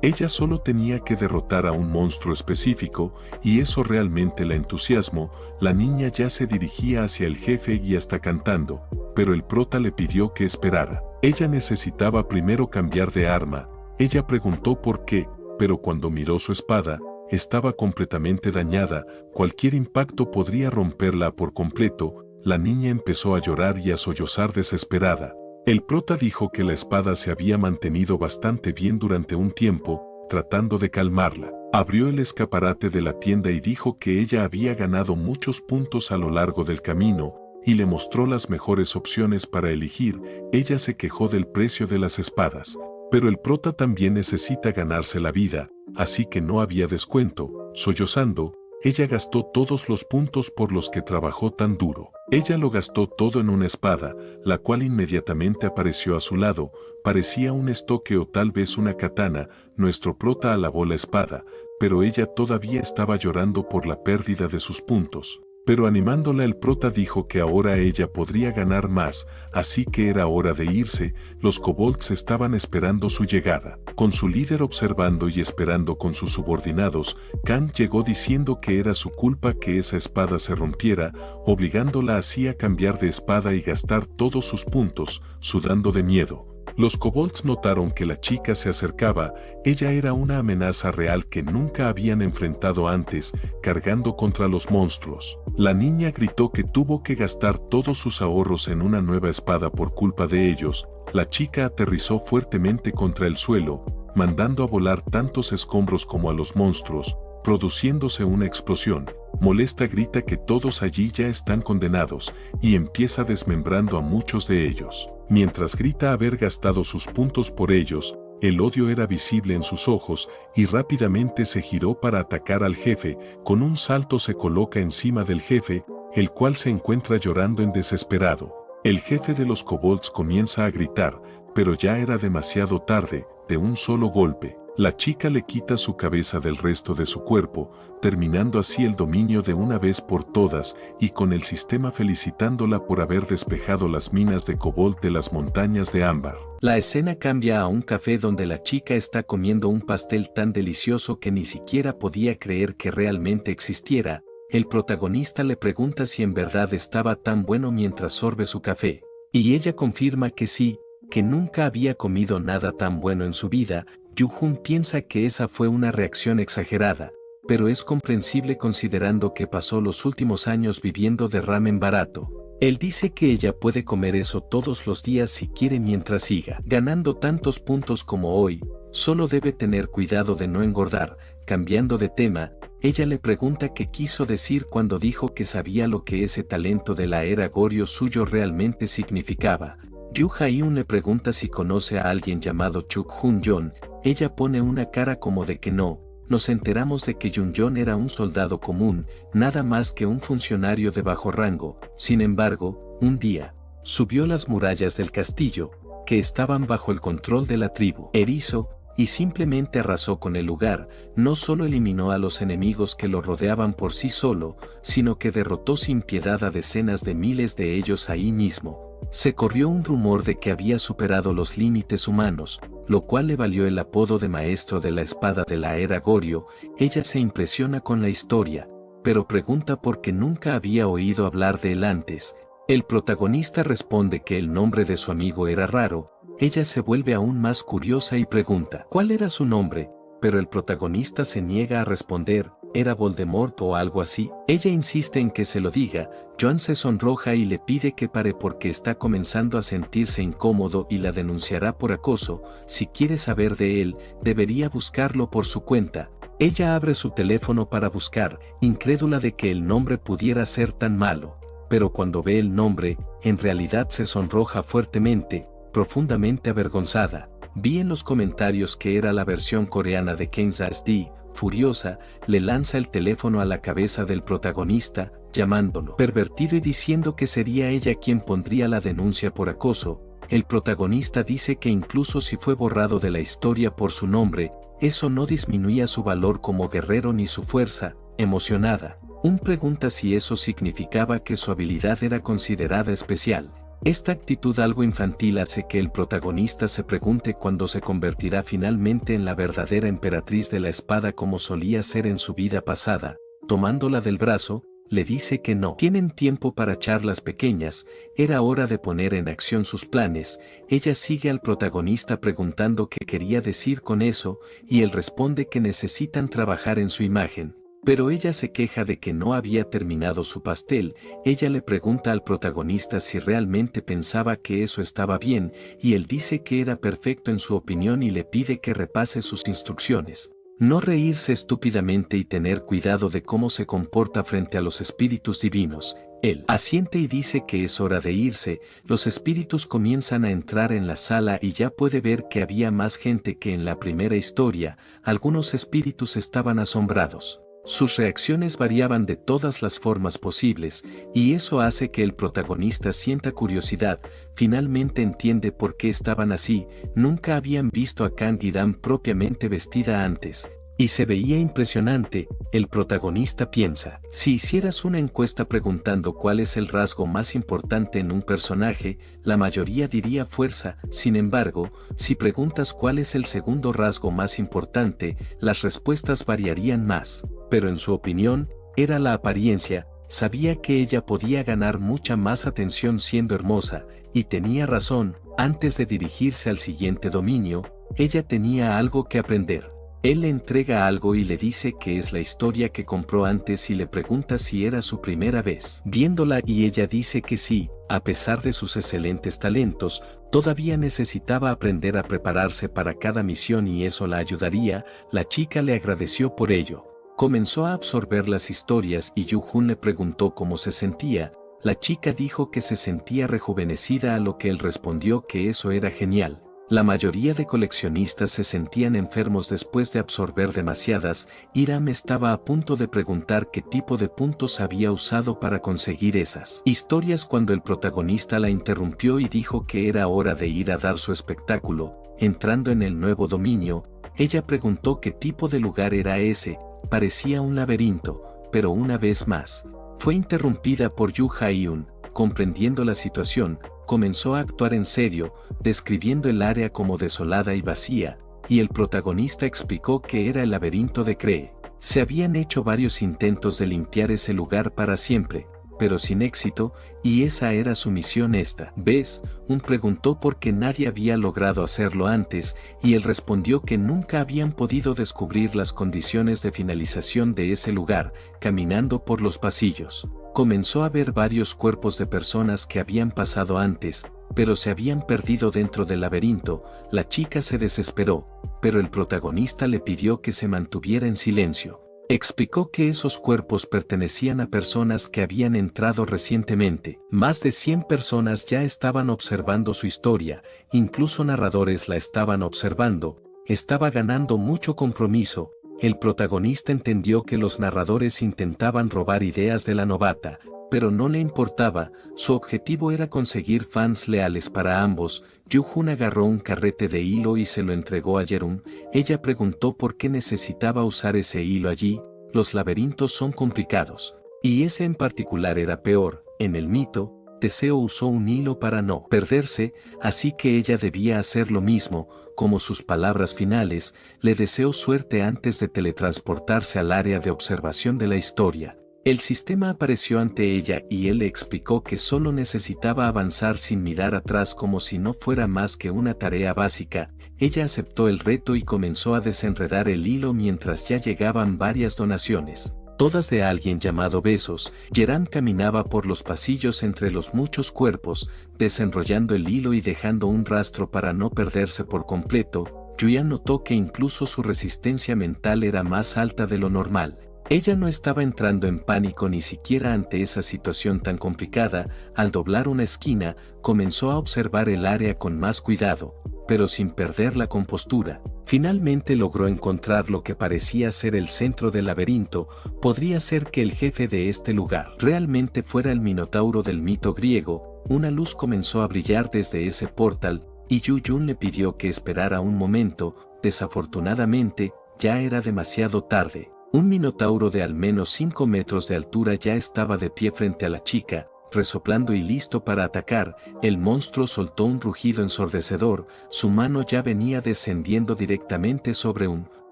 ella solo tenía que derrotar a un monstruo específico, y eso realmente la entusiasmó. La niña ya se dirigía hacia el jefe y hasta cantando, pero el prota le pidió que esperara. Ella necesitaba primero cambiar de arma. Ella preguntó por qué, pero cuando miró su espada, estaba completamente dañada, cualquier impacto podría romperla por completo. La niña empezó a llorar y a sollozar desesperada. El prota dijo que la espada se había mantenido bastante bien durante un tiempo, tratando de calmarla. Abrió el escaparate de la tienda y dijo que ella había ganado muchos puntos a lo largo del camino, y le mostró las mejores opciones para elegir. Ella se quejó del precio de las espadas, pero el prota también necesita ganarse la vida, así que no había descuento. Sollozando, ella gastó todos los puntos por los que trabajó tan duro. Ella lo gastó todo en una espada, la cual inmediatamente apareció a su lado. Parecía un estoque o tal vez una katana. Nuestro prota alabó la espada, pero ella todavía estaba llorando por la pérdida de sus puntos. Pero animándola, el prota dijo que ahora ella podría ganar más, así que era hora de irse. Los kobolds estaban esperando su llegada. Con su líder observando y esperando con sus subordinados, Khan llegó diciendo que era su culpa que esa espada se rompiera, obligándola así a cambiar de espada y gastar todos sus puntos, sudando de miedo. Los kobolds notaron que la chica se acercaba. Ella era una amenaza real que nunca habían enfrentado antes, cargando contra los monstruos. La niña gritó que tuvo que gastar todos sus ahorros en una nueva espada por culpa de ellos. La chica aterrizó fuertemente contra el suelo, mandando a volar tantos escombros como a los monstruos, produciéndose una explosión. Molesta grita que todos allí ya están condenados, y empieza desmembrando a muchos de ellos. Mientras grita haber gastado sus puntos por ellos, el odio era visible en sus ojos, y rápidamente se giró para atacar al jefe. Con un salto se coloca encima del jefe, el cual se encuentra llorando en desesperado. El jefe de los kobolds comienza a gritar, pero ya era demasiado tarde. De un solo golpe, la chica le quita su cabeza del resto de su cuerpo, terminando así el dominio de una vez por todas, y con el sistema felicitándola por haber despejado las minas de kobold de las montañas de ámbar. La escena cambia a un café donde la chica está comiendo un pastel tan delicioso que ni siquiera podía creer que realmente existiera. El protagonista le pregunta si en verdad estaba tan bueno mientras sorbe su café, y ella confirma que sí, que nunca había comido nada tan bueno en su vida. Yu-Hun piensa que esa fue una reacción exagerada, pero es comprensible considerando que pasó los últimos años viviendo de ramen barato. Él dice que ella puede comer eso todos los días si quiere mientras siga ganando tantos puntos como hoy. Solo debe tener cuidado de no engordar. Cambiando de tema, ella le pregunta qué quiso decir cuando dijo que sabía lo que ese talento de la era Goryeo suyo realmente significaba. Yu Ha-eun le pregunta si conoce a alguien llamado Chuk Hun-yeon, Ella pone una cara como de que no. Nos enteramos de que Yun-Yon era un soldado común, nada más que un funcionario de bajo rango. Sin embargo, un día, subió las murallas del castillo, que estaban bajo el control de la tribu Erizo, y simplemente arrasó con el lugar. No solo eliminó a los enemigos que lo rodeaban por sí solo, sino que derrotó sin piedad a decenas de miles de ellos ahí mismo. Se corrió un rumor de que había superado los límites humanos, lo cual le valió el apodo de maestro de la espada de la era Goryeo. Ella se impresiona con la historia, pero pregunta por qué nunca había oído hablar de él antes. El protagonista responde que el nombre de su amigo era raro. Ella se vuelve aún más curiosa y pregunta ¿cuál era su nombre? Pero el protagonista se niega a responder, ¿era Voldemort o algo así? Ella insiste en que se lo diga. Joan se sonroja y le pide que pare porque está comenzando a sentirse incómodo y la denunciará por acoso. Si quiere saber de él, debería buscarlo por su cuenta. Ella abre su teléfono para buscar, incrédula de que el nombre pudiera ser tan malo. Pero cuando ve el nombre, en realidad se sonroja fuertemente, profundamente avergonzada. Vi en los comentarios que era la versión coreana de Kansas D. Furiosa, le lanza el teléfono a la cabeza del protagonista, llamándolo pervertido y diciendo que sería ella quien pondría la denuncia por acoso. El protagonista dice que incluso si fue borrado de la historia por su nombre, eso no disminuía su valor como guerrero ni su fuerza. Emocionada, pregunta si eso significaba que su habilidad era considerada especial. Esta actitud algo infantil hace que el protagonista se pregunte cuándo se convertirá finalmente en la verdadera emperatriz de la espada como solía ser en su vida pasada. Tomándola del brazo, le dice que no tienen tiempo para charlas pequeñas, era hora de poner en acción sus planes. Ella sigue al protagonista preguntando qué quería decir con eso, y él responde que necesitan trabajar en su imagen. Pero ella se queja de que no había terminado su pastel. Ella le pregunta al protagonista si realmente pensaba que eso estaba bien, y él dice que era perfecto en su opinión y le pide que repase sus instrucciones. No reírse estúpidamente y tener cuidado de cómo se comporta frente a los espíritus divinos. Él asiente y dice que es hora de irse. Los espíritus comienzan a entrar en la sala y ya puede ver que había más gente que en la primera historia. Algunos espíritus estaban asombrados. Sus reacciones variaban de todas las formas posibles, y eso hace que el protagonista sienta curiosidad. Finalmente entiende por qué estaban así. Nunca habían visto a Kang-Yidan propiamente vestida antes, y se veía impresionante. El protagonista piensa, si hicieras una encuesta preguntando cuál es el rasgo más importante en un personaje, la mayoría diría fuerza. Sin embargo, si preguntas cuál es el segundo rasgo más importante, las respuestas variarían más. Pero en su opinión, era la apariencia. Sabía que ella podía ganar mucha más atención siendo hermosa, y tenía razón. Antes de dirigirse al siguiente dominio, ella tenía algo que aprender. Él le entrega algo y le dice que es la historia que compró antes y le pregunta si era su primera vez viéndola y ella dice que sí. A pesar de sus excelentes talentos, todavía necesitaba aprender a prepararse para cada misión y eso la ayudaría. La chica le agradeció por ello. Comenzó a absorber las historias y Yu-Jun le preguntó cómo se sentía. La chica dijo que se sentía rejuvenecida, a lo que él respondió que eso era genial. La mayoría de coleccionistas se sentían enfermos después de absorber demasiadas. Hiram estaba a punto de preguntar qué tipo de puntos había usado para conseguir esas historias cuando el protagonista la interrumpió y dijo que era hora de ir a dar su espectáculo. Entrando en el nuevo dominio, ella preguntó qué tipo de lugar era ese. Parecía un laberinto, pero una vez más, fue interrumpida por Yu Ha-eun. Comprendiendo la situación, comenzó a actuar en serio, describiendo el área como desolada y vacía, y el protagonista explicó que era el laberinto de Cree. Se habían hecho varios intentos de limpiar ese lugar para siempre, pero sin éxito, y esa era su misión esta vez. Preguntó por qué nadie había logrado hacerlo antes, y él respondió que nunca habían podido descubrir las condiciones de finalización de ese lugar. Caminando por los pasillos, comenzó a ver varios cuerpos de personas que habían pasado antes, pero se habían perdido dentro del laberinto. La chica se desesperó, pero el protagonista le pidió que se mantuviera en silencio. Explicó que esos cuerpos pertenecían a personas que habían entrado recientemente. Más de 100 personas ya estaban observando su historia, incluso narradores la estaban observando. estaba ganando mucho compromiso. El protagonista entendió que los narradores intentaban robar ideas de la novata, pero no le importaba, su objetivo era conseguir fans leales para ambos. Yu-Jun agarró un carrete de hilo y se lo entregó a Yerum. Ella preguntó por qué necesitaba usar ese hilo allí. Los laberintos son complicados. Y ese en particular era peor. En el mito, Teseo usó un hilo para no perderse, así que ella debía hacer lo mismo. Como sus palabras finales, le deseó suerte antes de teletransportarse al área de observación de la historia. El sistema apareció ante ella y él le explicó que solo necesitaba avanzar sin mirar atrás como si no fuera más que una tarea básica. Ella aceptó el reto y comenzó a desenredar el hilo mientras ya llegaban varias donaciones, todas de alguien llamado Besos. Yeran caminaba por los pasillos entre los muchos cuerpos, desenrollando el hilo y dejando un rastro para no perderse por completo. Yuya notó que incluso su resistencia mental era más alta de lo normal. Ella no estaba entrando en pánico ni siquiera ante esa situación tan complicada. Al doblar una esquina, comenzó a observar el área con más cuidado, pero sin perder la compostura. Finalmente logró encontrar lo que parecía ser el centro del laberinto. Podría ser que el jefe de este lugar realmente fuera el Minotauro del mito griego. Una luz comenzó a brillar desde ese portal, y Yu-Jun le pidió que esperara un momento. Desafortunadamente, ya era demasiado tarde. Un minotauro de al menos 5 metros de altura ya estaba de pie frente a la chica, resoplando y listo para atacar. El monstruo soltó un rugido ensordecedor, su mano ya venía descendiendo directamente sobre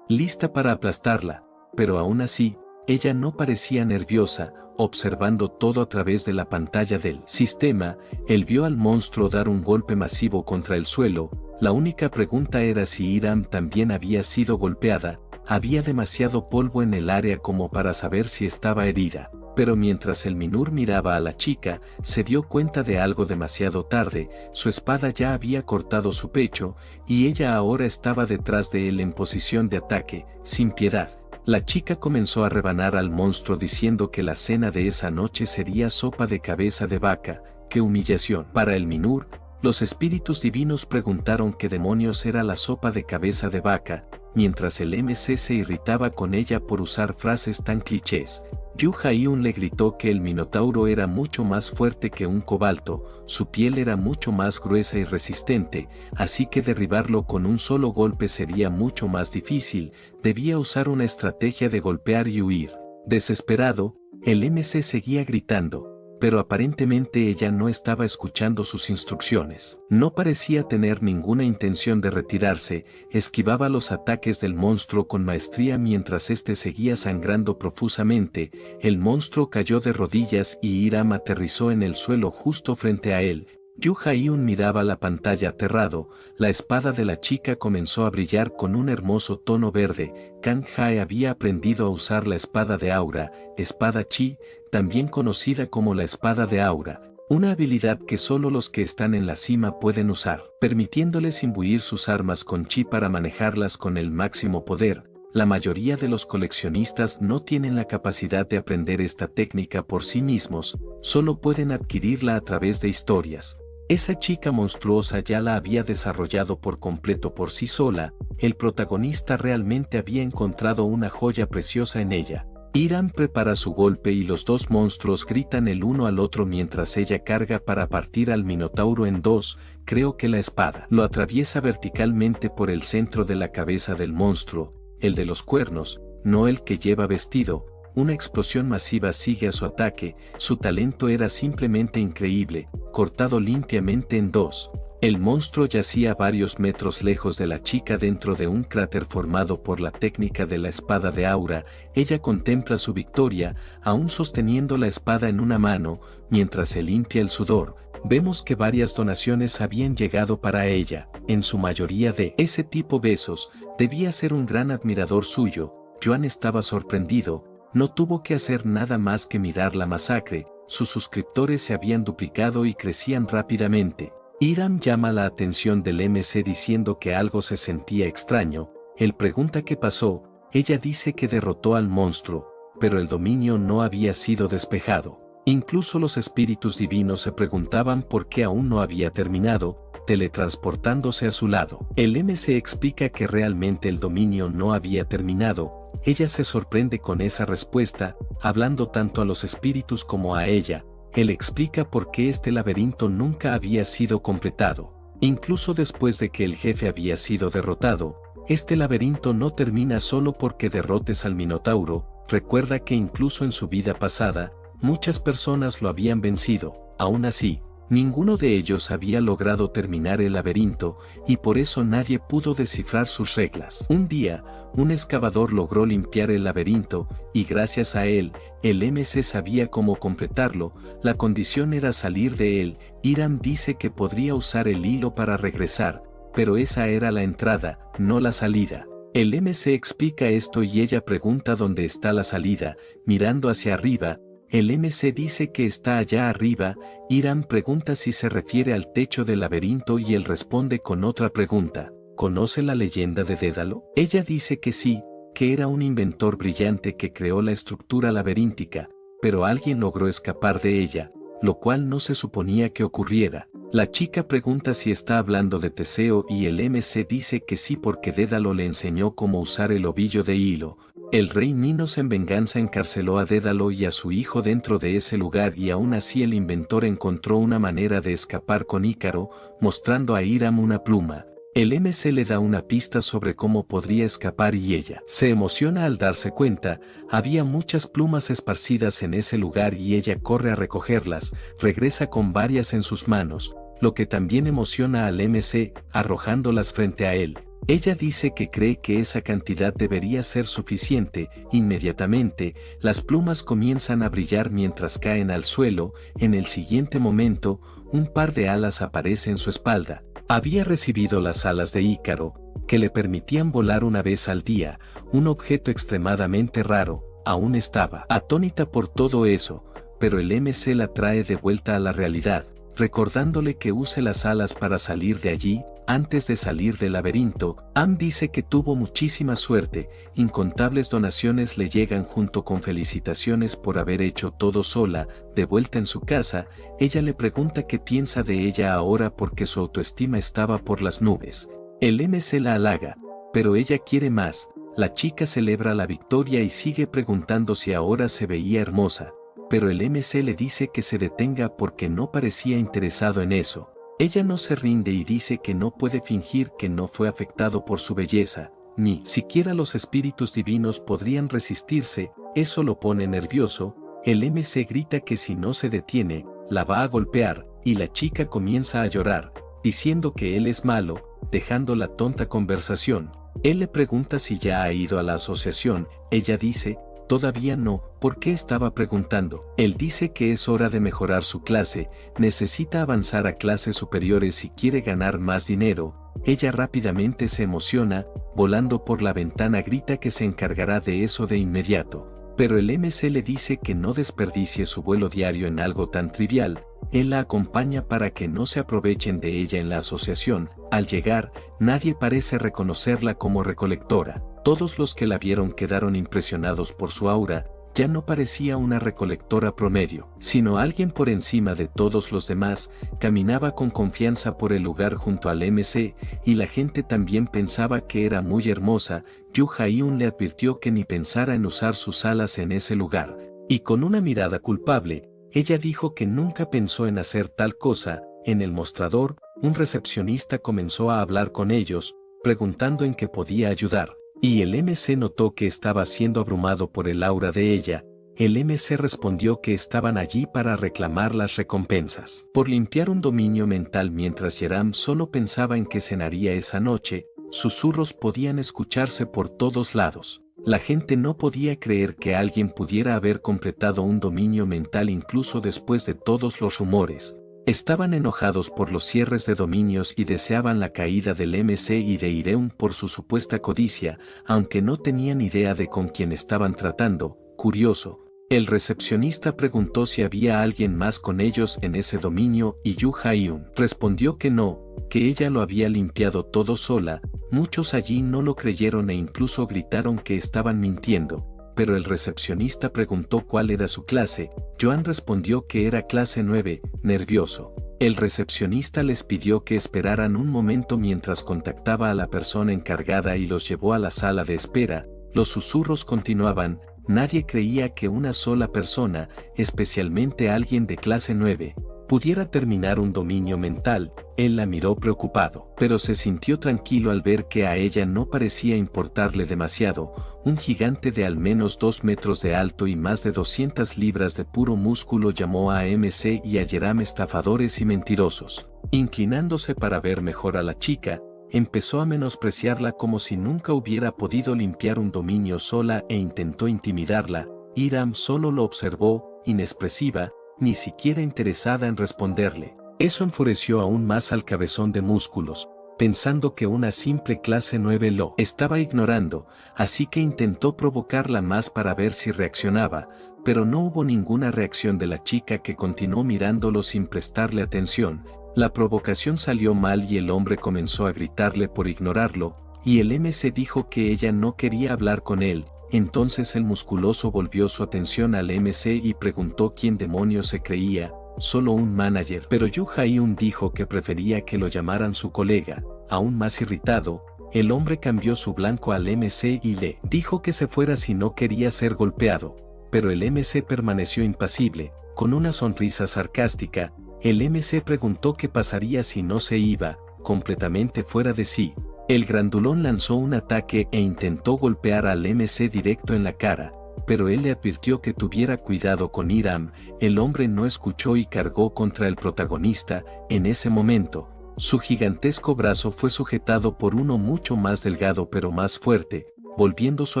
lista para aplastarla, pero aún así, ella no parecía nerviosa. Observando todo a través de la pantalla del sistema, él vio al monstruo dar un golpe masivo contra el suelo. La única pregunta era si Hiram también había sido golpeada. Había demasiado polvo en el área como para saber si estaba herida, pero mientras el Minur miraba a la chica, se dio cuenta de algo demasiado tarde. Su espada ya había cortado su pecho, y ella ahora estaba detrás de él en posición de ataque, sin piedad. La chica comenzó a rebanar al monstruo diciendo que la cena de esa noche sería sopa de cabeza de vaca. ¡Qué humillación! Para el Minur, los espíritus divinos preguntaron qué demonios era la sopa de cabeza de vaca, mientras el MC se irritaba con ella por usar frases tan clichés. Yu Hyun le gritó que el minotauro era mucho más fuerte que un cobalto, su piel era mucho más gruesa y resistente, así que derribarlo con un solo golpe sería mucho más difícil. Debía usar una estrategia de golpear y huir. Desesperado, el MC seguía gritando, pero aparentemente ella no estaba escuchando sus instrucciones. No parecía tener ninguna intención de retirarse, esquivaba los ataques del monstruo con maestría mientras este seguía sangrando profusamente. El monstruo cayó de rodillas y Hiram aterrizó en el suelo justo frente a él. Yu Hyun miraba la pantalla aterrado. La espada de la chica comenzó a brillar con un hermoso tono verde. Kang Hae había aprendido a usar la espada de aura, espada chi, también conocida como la espada de aura, una habilidad que solo los que están en la cima pueden usar, permitiéndoles imbuir sus armas con chi para manejarlas con el máximo poder. La mayoría de los coleccionistas no tienen la capacidad de aprender esta técnica por sí mismos, solo pueden adquirirla a través de historias. Esa chica monstruosa ya la había desarrollado por completo por sí sola. El protagonista realmente había encontrado una joya preciosa en ella. Hiram prepara su golpe y los dos monstruos gritan el uno al otro mientras ella carga para partir al minotauro en dos. Creo que la espada lo atraviesa verticalmente por el centro de la cabeza del monstruo, el de los cuernos, no el que lleva vestido. Una explosión masiva sigue a su ataque. Su talento era simplemente increíble, cortado limpiamente en dos. El monstruo yacía varios metros lejos de la chica dentro de un cráter formado por la técnica de la espada de aura. Ella contempla su victoria, aún sosteniendo la espada en una mano, mientras se limpia el sudor. Vemos que varias donaciones habían llegado para ella, en su mayoría de ese tipo. Besos debía ser un gran admirador suyo. Joan estaba sorprendido. No tuvo que hacer nada más que mirar la masacre. Sus suscriptores se habían duplicado y crecían rápidamente. Hiram llama la atención del MC diciendo que algo se sentía extraño. Él pregunta qué pasó. Ella dice que derrotó al monstruo, pero el dominio no había sido despejado. Incluso los espíritus divinos se preguntaban por qué aún no había terminado. teletransportándose a su lado. El MC explica que realmente el dominio no había terminado. Ella se sorprende con esa respuesta, hablando tanto a los espíritus como a ella. Él explica por qué este laberinto nunca había sido completado. Incluso después de que el jefe había sido derrotado, este laberinto no termina solo porque derrotes al Minotauro. Recuerda que incluso en su vida pasada, muchas personas lo habían vencido. Aún así, ninguno de ellos había logrado terminar el laberinto, y por eso nadie pudo descifrar sus reglas. Un día, un excavador logró limpiar el laberinto, y gracias a él, el MC sabía cómo completarlo. La condición era salir de él. Hiram dice que podría usar el hilo para regresar, pero esa era la entrada, no la salida. El MC explica esto y ella pregunta dónde está la salida, mirando hacia arriba. El MC dice que está allá arriba. Hiram pregunta si se refiere al techo del laberinto y él responde con otra pregunta. ¿Conoce la leyenda de Dédalo? Ella dice que sí, que era un inventor brillante que creó la estructura laberíntica, pero alguien logró escapar de ella, lo cual no se suponía que ocurriera. La chica pregunta si está hablando de Teseo y el MC dice que sí porque Dédalo le enseñó cómo usar el ovillo de hilo. El rey Minos en venganza encarceló a Dédalo y a su hijo dentro de ese lugar y aún así el inventor encontró una manera de escapar con Ícaro, mostrando a Hiram una pluma. El MC le da una pista sobre cómo podría escapar y ella se emociona al darse cuenta. Había muchas plumas esparcidas en ese lugar y ella corre a recogerlas, regresa con varias en sus manos, lo que también emociona al MC, arrojándolas frente a él. Ella dice que cree que esa cantidad debería ser suficiente. Inmediatamente, las plumas comienzan a brillar mientras caen al suelo. En el siguiente momento, un par de alas aparece en su espalda. Había recibido las alas de Ícaro, que le permitían volar una vez al día, un objeto extremadamente raro. Aún estaba atónita por todo eso, pero el MC la trae de vuelta a la realidad, recordándole que use las alas para salir de allí. Antes de salir del laberinto, Am dice que tuvo muchísima suerte. Incontables donaciones le llegan junto con felicitaciones por haber hecho todo sola. De vuelta en su casa, ella le pregunta qué piensa de ella ahora porque su autoestima estaba por las nubes. El MC la halaga, pero ella quiere más. La chica celebra la victoria y sigue preguntando si ahora se veía hermosa, pero el MC le dice que se detenga porque no parecía interesado en eso. Ella no se rinde y dice que no puede fingir que no fue afectado por su belleza, ni siquiera los espíritus divinos podrían resistirse. Eso lo pone nervioso. El MC grita que si no se detiene, la va a golpear, y la chica comienza a llorar, diciendo que él es malo, dejando la tonta conversación. Él le pregunta si ya ha ido a la asociación. Ella dice, todavía no. ¿Por qué estaba preguntando? Él dice que es hora de mejorar su clase, necesita avanzar a clases superiores si quiere ganar más dinero. Ella rápidamente se emociona, volando por la ventana grita que se encargará de eso de inmediato. Pero el MC le dice que no desperdicie su vuelo diario en algo tan trivial. Él la acompaña para que no se aprovechen de ella en la asociación. Al llegar, nadie parece reconocerla como recolectora. Todos los que la vieron quedaron impresionados por su aura. Ya no parecía una recolectora promedio, sino alguien por encima de todos los demás. Caminaba con confianza por el lugar junto al MC, y la gente también pensaba que era muy hermosa. Yu Hyun le advirtió que ni pensara en usar sus alas en ese lugar, y con una mirada culpable, ella dijo que nunca pensó en hacer tal cosa. En el mostrador, un recepcionista comenzó a hablar con ellos, preguntando en qué podía ayudar. Y el MC notó que estaba siendo abrumado por el aura de ella. El MC respondió que estaban allí para reclamar las recompensas por limpiar un dominio mental mientras Hiram solo pensaba en qué cenaría esa noche. Susurros podían escucharse por todos lados. La gente no podía creer que alguien pudiera haber completado un dominio mental incluso después de todos los rumores. Estaban enojados por los cierres de dominios y deseaban la caída del MC y de Hiram por su supuesta codicia, aunque no tenían idea de con quién estaban tratando. Curioso, el recepcionista preguntó si había alguien más con ellos en ese dominio y Yu Hyun respondió que no, que ella lo había limpiado todo sola. Muchos allí no lo creyeron e incluso gritaron que estaban mintiendo. Pero el recepcionista preguntó cuál era su clase. Joan respondió que era clase 9, nervioso. El recepcionista les pidió que esperaran un momento mientras contactaba a la persona encargada y los llevó a la sala de espera. Los susurros continuaban, nadie creía que una sola persona, especialmente alguien de clase 9, pudiera terminar un dominio mental. Él la miró preocupado, pero se sintió tranquilo al ver que a ella no parecía importarle demasiado. Un gigante de al menos 2 metros de alto y más de 200 libras de puro músculo llamó a MC y a Yeram estafadores y mentirosos. Inclinándose para ver mejor a la chica, empezó a menospreciarla como si nunca hubiera podido limpiar un dominio sola e intentó intimidarla. Hiram solo lo observó, inexpresiva, ni siquiera interesada en responderle. Eso enfureció aún más al cabezón de músculos, pensando que una simple clase 9 lo estaba ignorando, así que intentó provocarla más para ver si reaccionaba, pero no hubo ninguna reacción de la chica, que continuó mirándolo sin prestarle atención. La provocación salió mal y el hombre comenzó a gritarle por ignorarlo, y el MC dijo que ella no quería hablar con él. Entonces el musculoso volvió su atención al MC y preguntó quién demonios se creía, solo un manager. Pero Yu Hyun dijo que prefería que lo llamaran su colega. Aún más irritado, el hombre cambió su blanco al MC y le dijo que se fuera si no quería ser golpeado. Pero el MC permaneció impasible, con una sonrisa sarcástica. El MC preguntó qué pasaría si no se iba, completamente fuera de sí. El grandulón lanzó un ataque e intentó golpear al MC directo en la cara, pero él le advirtió que tuviera cuidado con Hiram. El hombre no escuchó y cargó contra el protagonista. En ese momento, su gigantesco brazo fue sujetado por uno mucho más delgado pero más fuerte. Volviendo su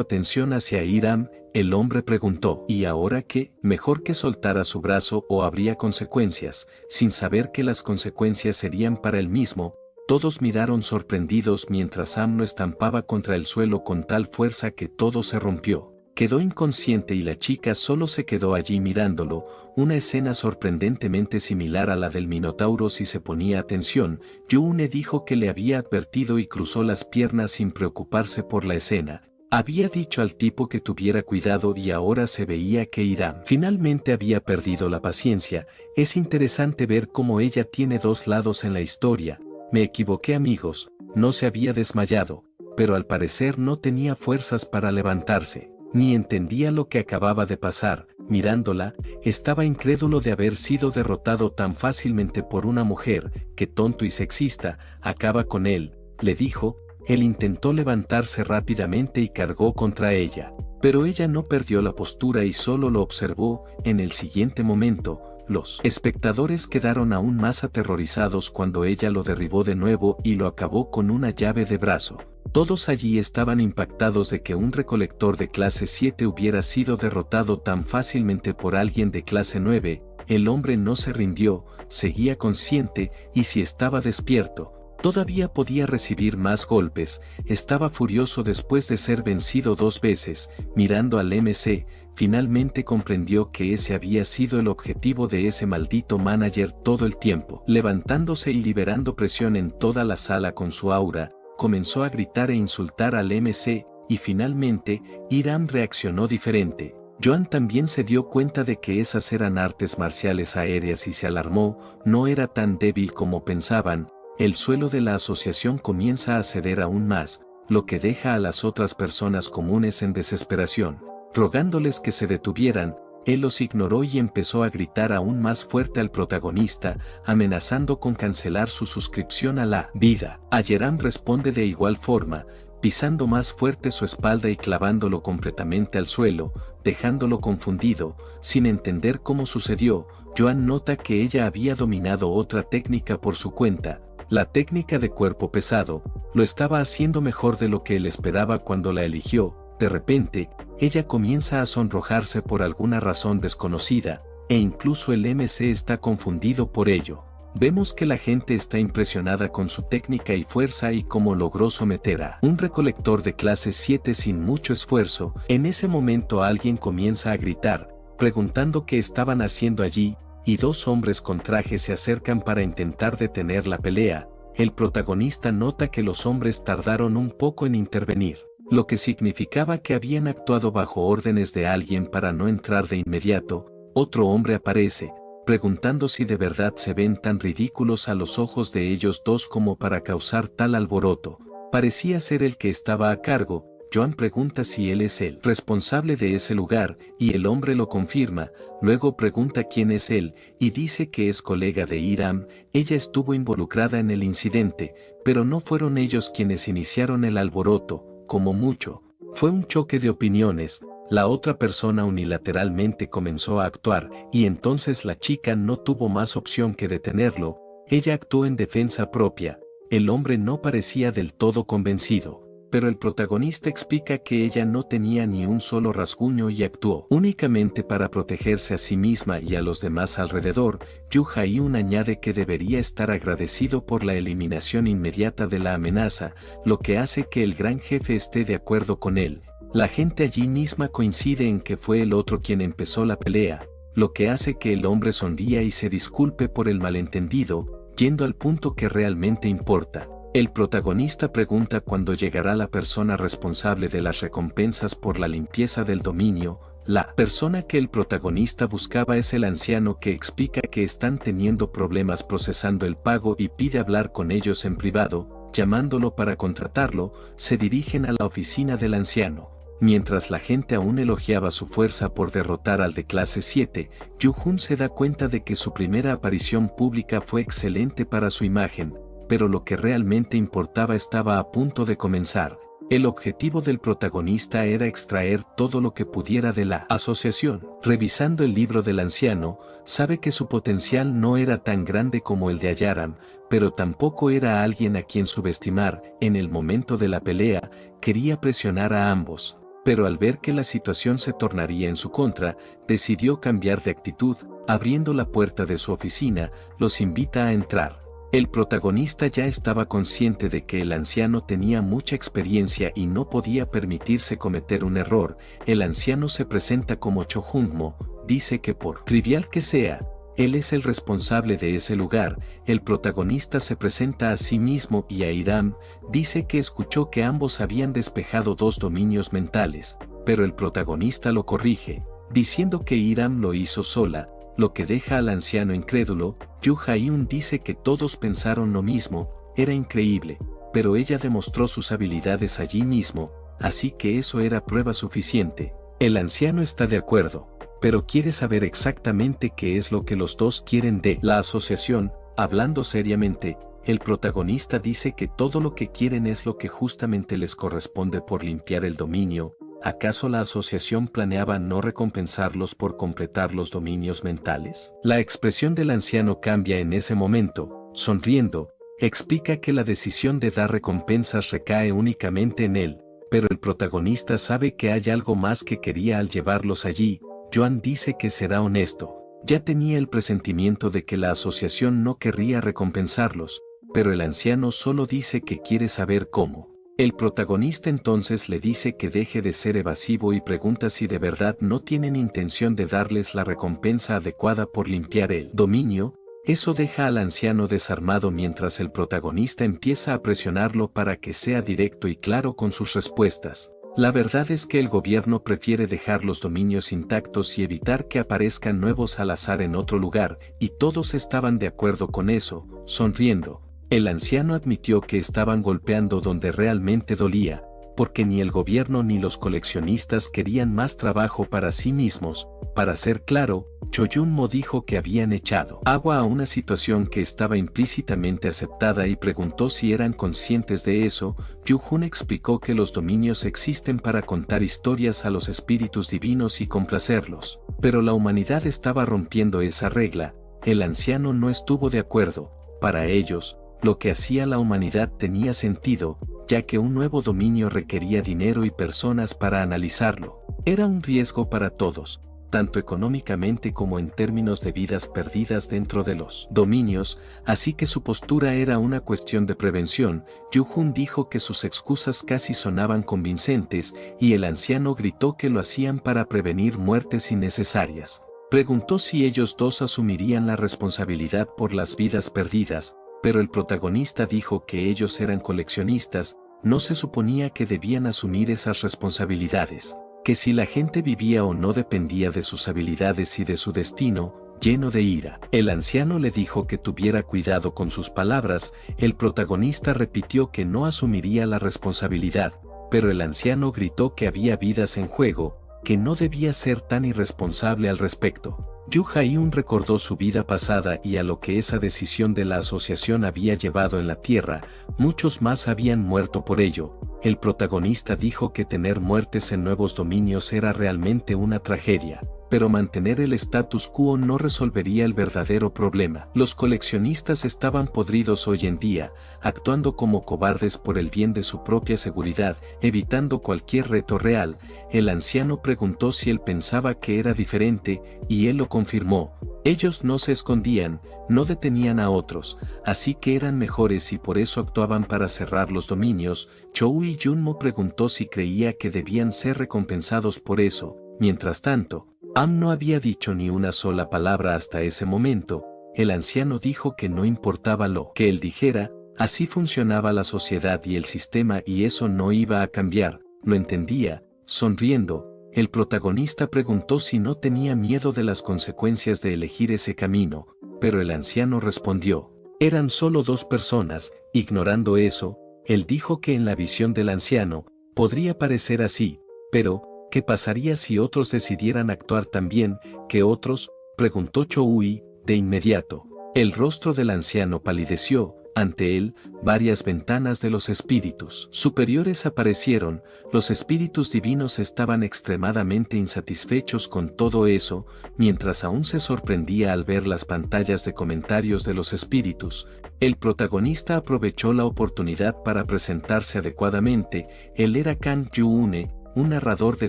atención hacia Hiram, el hombre preguntó: ¿y ahora qué? Mejor que soltara su brazo o habría consecuencias, sin saber que las consecuencias serían para él mismo. Todos miraron sorprendidos mientras Sam lo estampaba contra el suelo con tal fuerza que todo se rompió. Quedó inconsciente y la chica solo se quedó allí mirándolo, una escena sorprendentemente similar a la del Minotauro si se ponía atención. Yoone dijo que le había advertido y cruzó las piernas sin preocuparse por la escena. Había dicho al tipo que tuviera cuidado y ahora se veía que Hiram finalmente había perdido la paciencia. Es interesante ver cómo ella tiene dos lados en la historia. Me equivoqué, amigos, no se había desmayado, pero al parecer no tenía fuerzas para levantarse, ni entendía lo que acababa de pasar. Mirándola, estaba incrédulo de haber sido derrotado tan fácilmente por una mujer. Qué tonto y sexista. Acaba con él, le dijo. Él intentó levantarse rápidamente y cargó contra ella, pero ella no perdió la postura y solo lo observó. En el siguiente momento, los espectadores quedaron aún más aterrorizados cuando ella lo derribó de nuevo y lo acabó con una llave de brazo. Todos allí estaban impactados de que un recolector de clase 7 hubiera sido derrotado tan fácilmente por alguien de clase 9. El hombre no se rindió, seguía consciente y si estaba despierto, todavía podía recibir más golpes. Estaba furioso después de ser vencido 2 veces. Mirando al MC, finalmente comprendió que ese había sido el objetivo de ese maldito manager todo el tiempo. Levantándose y liberando presión en toda la sala con su aura, comenzó a gritar e insultar al MC, y finalmente, Hiram reaccionó diferente. Joan también se dio cuenta de que esas eran artes marciales aéreas y se alarmó. No era tan débil como pensaban. El suelo de la asociación comienza a ceder aún más, lo que deja a las otras personas comunes en desesperación. Rogándoles que se detuvieran, él los ignoró y empezó a gritar aún más fuerte al protagonista, amenazando con cancelar su suscripción a la vida. Yeram responde de igual forma, pisando más fuerte su espalda y clavándolo completamente al suelo, dejándolo confundido, sin entender cómo sucedió. Joan nota que ella había dominado otra técnica por su cuenta. La técnica de cuerpo pesado, lo estaba haciendo mejor de lo que él esperaba cuando la eligió. De repente, ella comienza a sonrojarse por alguna razón desconocida, e incluso el MC está confundido por ello. Vemos que la gente está impresionada con su técnica y fuerza y cómo logró someter a un recolector de clase 7 sin mucho esfuerzo. En ese momento alguien comienza a gritar, preguntando qué estaban haciendo allí, y 2 hombres con traje se acercan para intentar detener la pelea. El protagonista nota que los hombres tardaron un poco en intervenir, lo que significaba que habían actuado bajo órdenes de alguien para no entrar de inmediato. Otro hombre aparece, preguntando si de verdad se ven tan ridículos a los ojos de ellos dos como para causar tal alboroto. Parecía ser el que estaba a cargo. Joan pregunta si él es el responsable de ese lugar, y el hombre lo confirma. Luego pregunta quién es él, y dice que es colega de Hiram. Ella estuvo involucrada en el incidente, pero no fueron ellos quienes iniciaron el alboroto, como mucho. Fue un choque de opiniones. La otra persona unilateralmente comenzó a actuar, y entonces la chica no tuvo más opción que detenerlo. Ella actuó en defensa propia. El hombre no parecía del todo convencido, pero el protagonista explica que ella no tenía ni un solo rasguño y actuó únicamente para protegerse a sí misma y a los demás alrededor. Yu Jae-un añade que debería estar agradecido por la eliminación inmediata de la amenaza, lo que hace que el gran jefe esté de acuerdo con él. La gente allí misma coincide en que fue el otro quien empezó la pelea, lo que hace que el hombre sonría y se disculpe por el malentendido, yendo al punto que realmente importa. El protagonista pregunta cuándo llegará la persona responsable de las recompensas por la limpieza del dominio. La persona que el protagonista buscaba es el anciano, que explica que están teniendo problemas procesando el pago y pide hablar con ellos en privado. Llamándolo para contratarlo, se dirigen a la oficina del anciano. Mientras la gente aún elogiaba su fuerza por derrotar al de clase 7, Yu-hun se da cuenta de que su primera aparición pública fue excelente para su imagen, pero lo que realmente importaba estaba a punto de comenzar. El objetivo del protagonista era extraer todo lo que pudiera de la asociación. Revisando el libro del anciano, sabe que su potencial no era tan grande como el de Ayaram, pero tampoco era alguien a quien subestimar. En el momento de la pelea, quería presionar a ambos, pero al ver que la situación se tornaría en su contra, decidió cambiar de actitud. Abriendo la puerta de su oficina, los invita a entrar. El protagonista ya estaba consciente de que el anciano tenía mucha experiencia y no podía permitirse cometer un error. El anciano se presenta como Cho Jung-mo, dice que por trivial que sea, él es el responsable de ese lugar. El protagonista se presenta a sí mismo y a Hiram, dice que escuchó que ambos habían despejado 2 dominios mentales, pero el protagonista lo corrige, diciendo que Hiram lo hizo sola, lo que deja al anciano incrédulo. Yu Jae-un dice que todos pensaron lo mismo, era increíble, pero ella demostró sus habilidades allí mismo, así que eso era prueba suficiente. El anciano está de acuerdo, pero quiere saber exactamente qué es lo que los dos quieren de la asociación. Hablando seriamente, el protagonista dice que todo lo que quieren es lo que justamente les corresponde por limpiar el dominio. ¿Acaso la asociación planeaba no recompensarlos por completar los dominios mentales? La expresión del anciano cambia en ese momento. Sonriendo, explica que la decisión de dar recompensas recae únicamente en él, pero el protagonista sabe que hay algo más que quería al llevarlos allí. Joan dice que será honesto. Ya tenía el presentimiento de que la asociación no querría recompensarlos, pero el anciano solo dice que quiere saber cómo. El protagonista entonces le dice que deje de ser evasivo y pregunta si de verdad no tienen intención de darles la recompensa adecuada por limpiar el dominio. Eso deja al anciano desarmado mientras el protagonista empieza a presionarlo para que sea directo y claro con sus respuestas. La verdad es que el gobierno prefiere dejar los dominios intactos y evitar que aparezcan nuevos al azar en otro lugar, y todos estaban de acuerdo con eso. Sonriendo, el anciano admitió que estaban golpeando donde realmente dolía, porque ni el gobierno ni los coleccionistas querían más trabajo para sí mismos. Para ser claro, Cho Jun-mo dijo que habían echado agua a una situación que estaba implícitamente aceptada y preguntó si eran conscientes de eso. Yu-hun explicó que los dominios existen para contar historias a los espíritus divinos y complacerlos, pero la humanidad estaba rompiendo esa regla. El anciano no estuvo de acuerdo. Para ellos, lo que hacía la humanidad tenía sentido, ya que un nuevo dominio requería dinero y personas para analizarlo. Era un riesgo para todos, tanto económicamente como en términos de vidas perdidas dentro de los dominios, así que su postura era una cuestión de prevención. Yu-hun dijo que sus excusas casi sonaban convincentes, y el anciano gritó que lo hacían para prevenir muertes innecesarias. Preguntó si ellos dos asumirían la responsabilidad por las vidas perdidas, pero el protagonista dijo que ellos eran coleccionistas, no se suponía que debían asumir esas responsabilidades, que si la gente vivía o no dependía de sus habilidades y de su destino. lleno de ira. El anciano le dijo que tuviera cuidado con sus palabras. El protagonista repitió que no asumiría la responsabilidad, pero el anciano gritó que había vidas en juego, que no debía ser tan irresponsable al respecto. Yu Haiyun recordó su vida pasada y a lo que esa decisión de la asociación había llevado en la Tierra. Muchos más habían muerto por ello. El protagonista dijo que tener muertes en nuevos dominios era realmente una tragedia, pero mantener el status quo no resolvería el verdadero problema. Los coleccionistas estaban podridos hoy en día, actuando como cobardes por el bien de su propia seguridad, evitando cualquier reto real. El anciano preguntó si él pensaba que era diferente, y él lo confirmó. Ellos no se escondían, no detenían a otros, así que eran mejores y por eso actuaban para cerrar los dominios. Chou Junmo preguntó si creía que debían ser recompensados por eso. Mientras tanto, Am no había dicho ni una sola palabra hasta ese momento. El anciano dijo que no importaba lo que él dijera, así funcionaba la sociedad y el sistema y eso no iba a cambiar. Lo entendía. Sonriendo, el protagonista preguntó si no tenía miedo de las consecuencias de elegir ese camino, pero el anciano respondió. Eran solo dos personas. Ignorando eso, él dijo que en la visión del anciano, podría parecer así, pero ¿qué pasaría si otros decidieran actuar también que otros? Preguntó Choui, de inmediato. El rostro del anciano palideció. Ante él, varias ventanas de los espíritus superiores aparecieron. Los espíritus divinos estaban extremadamente insatisfechos con todo eso, mientras aún se sorprendía al ver las pantallas de comentarios de los espíritus. El protagonista aprovechó la oportunidad para presentarse adecuadamente. Él era Kang Yu-une, un narrador de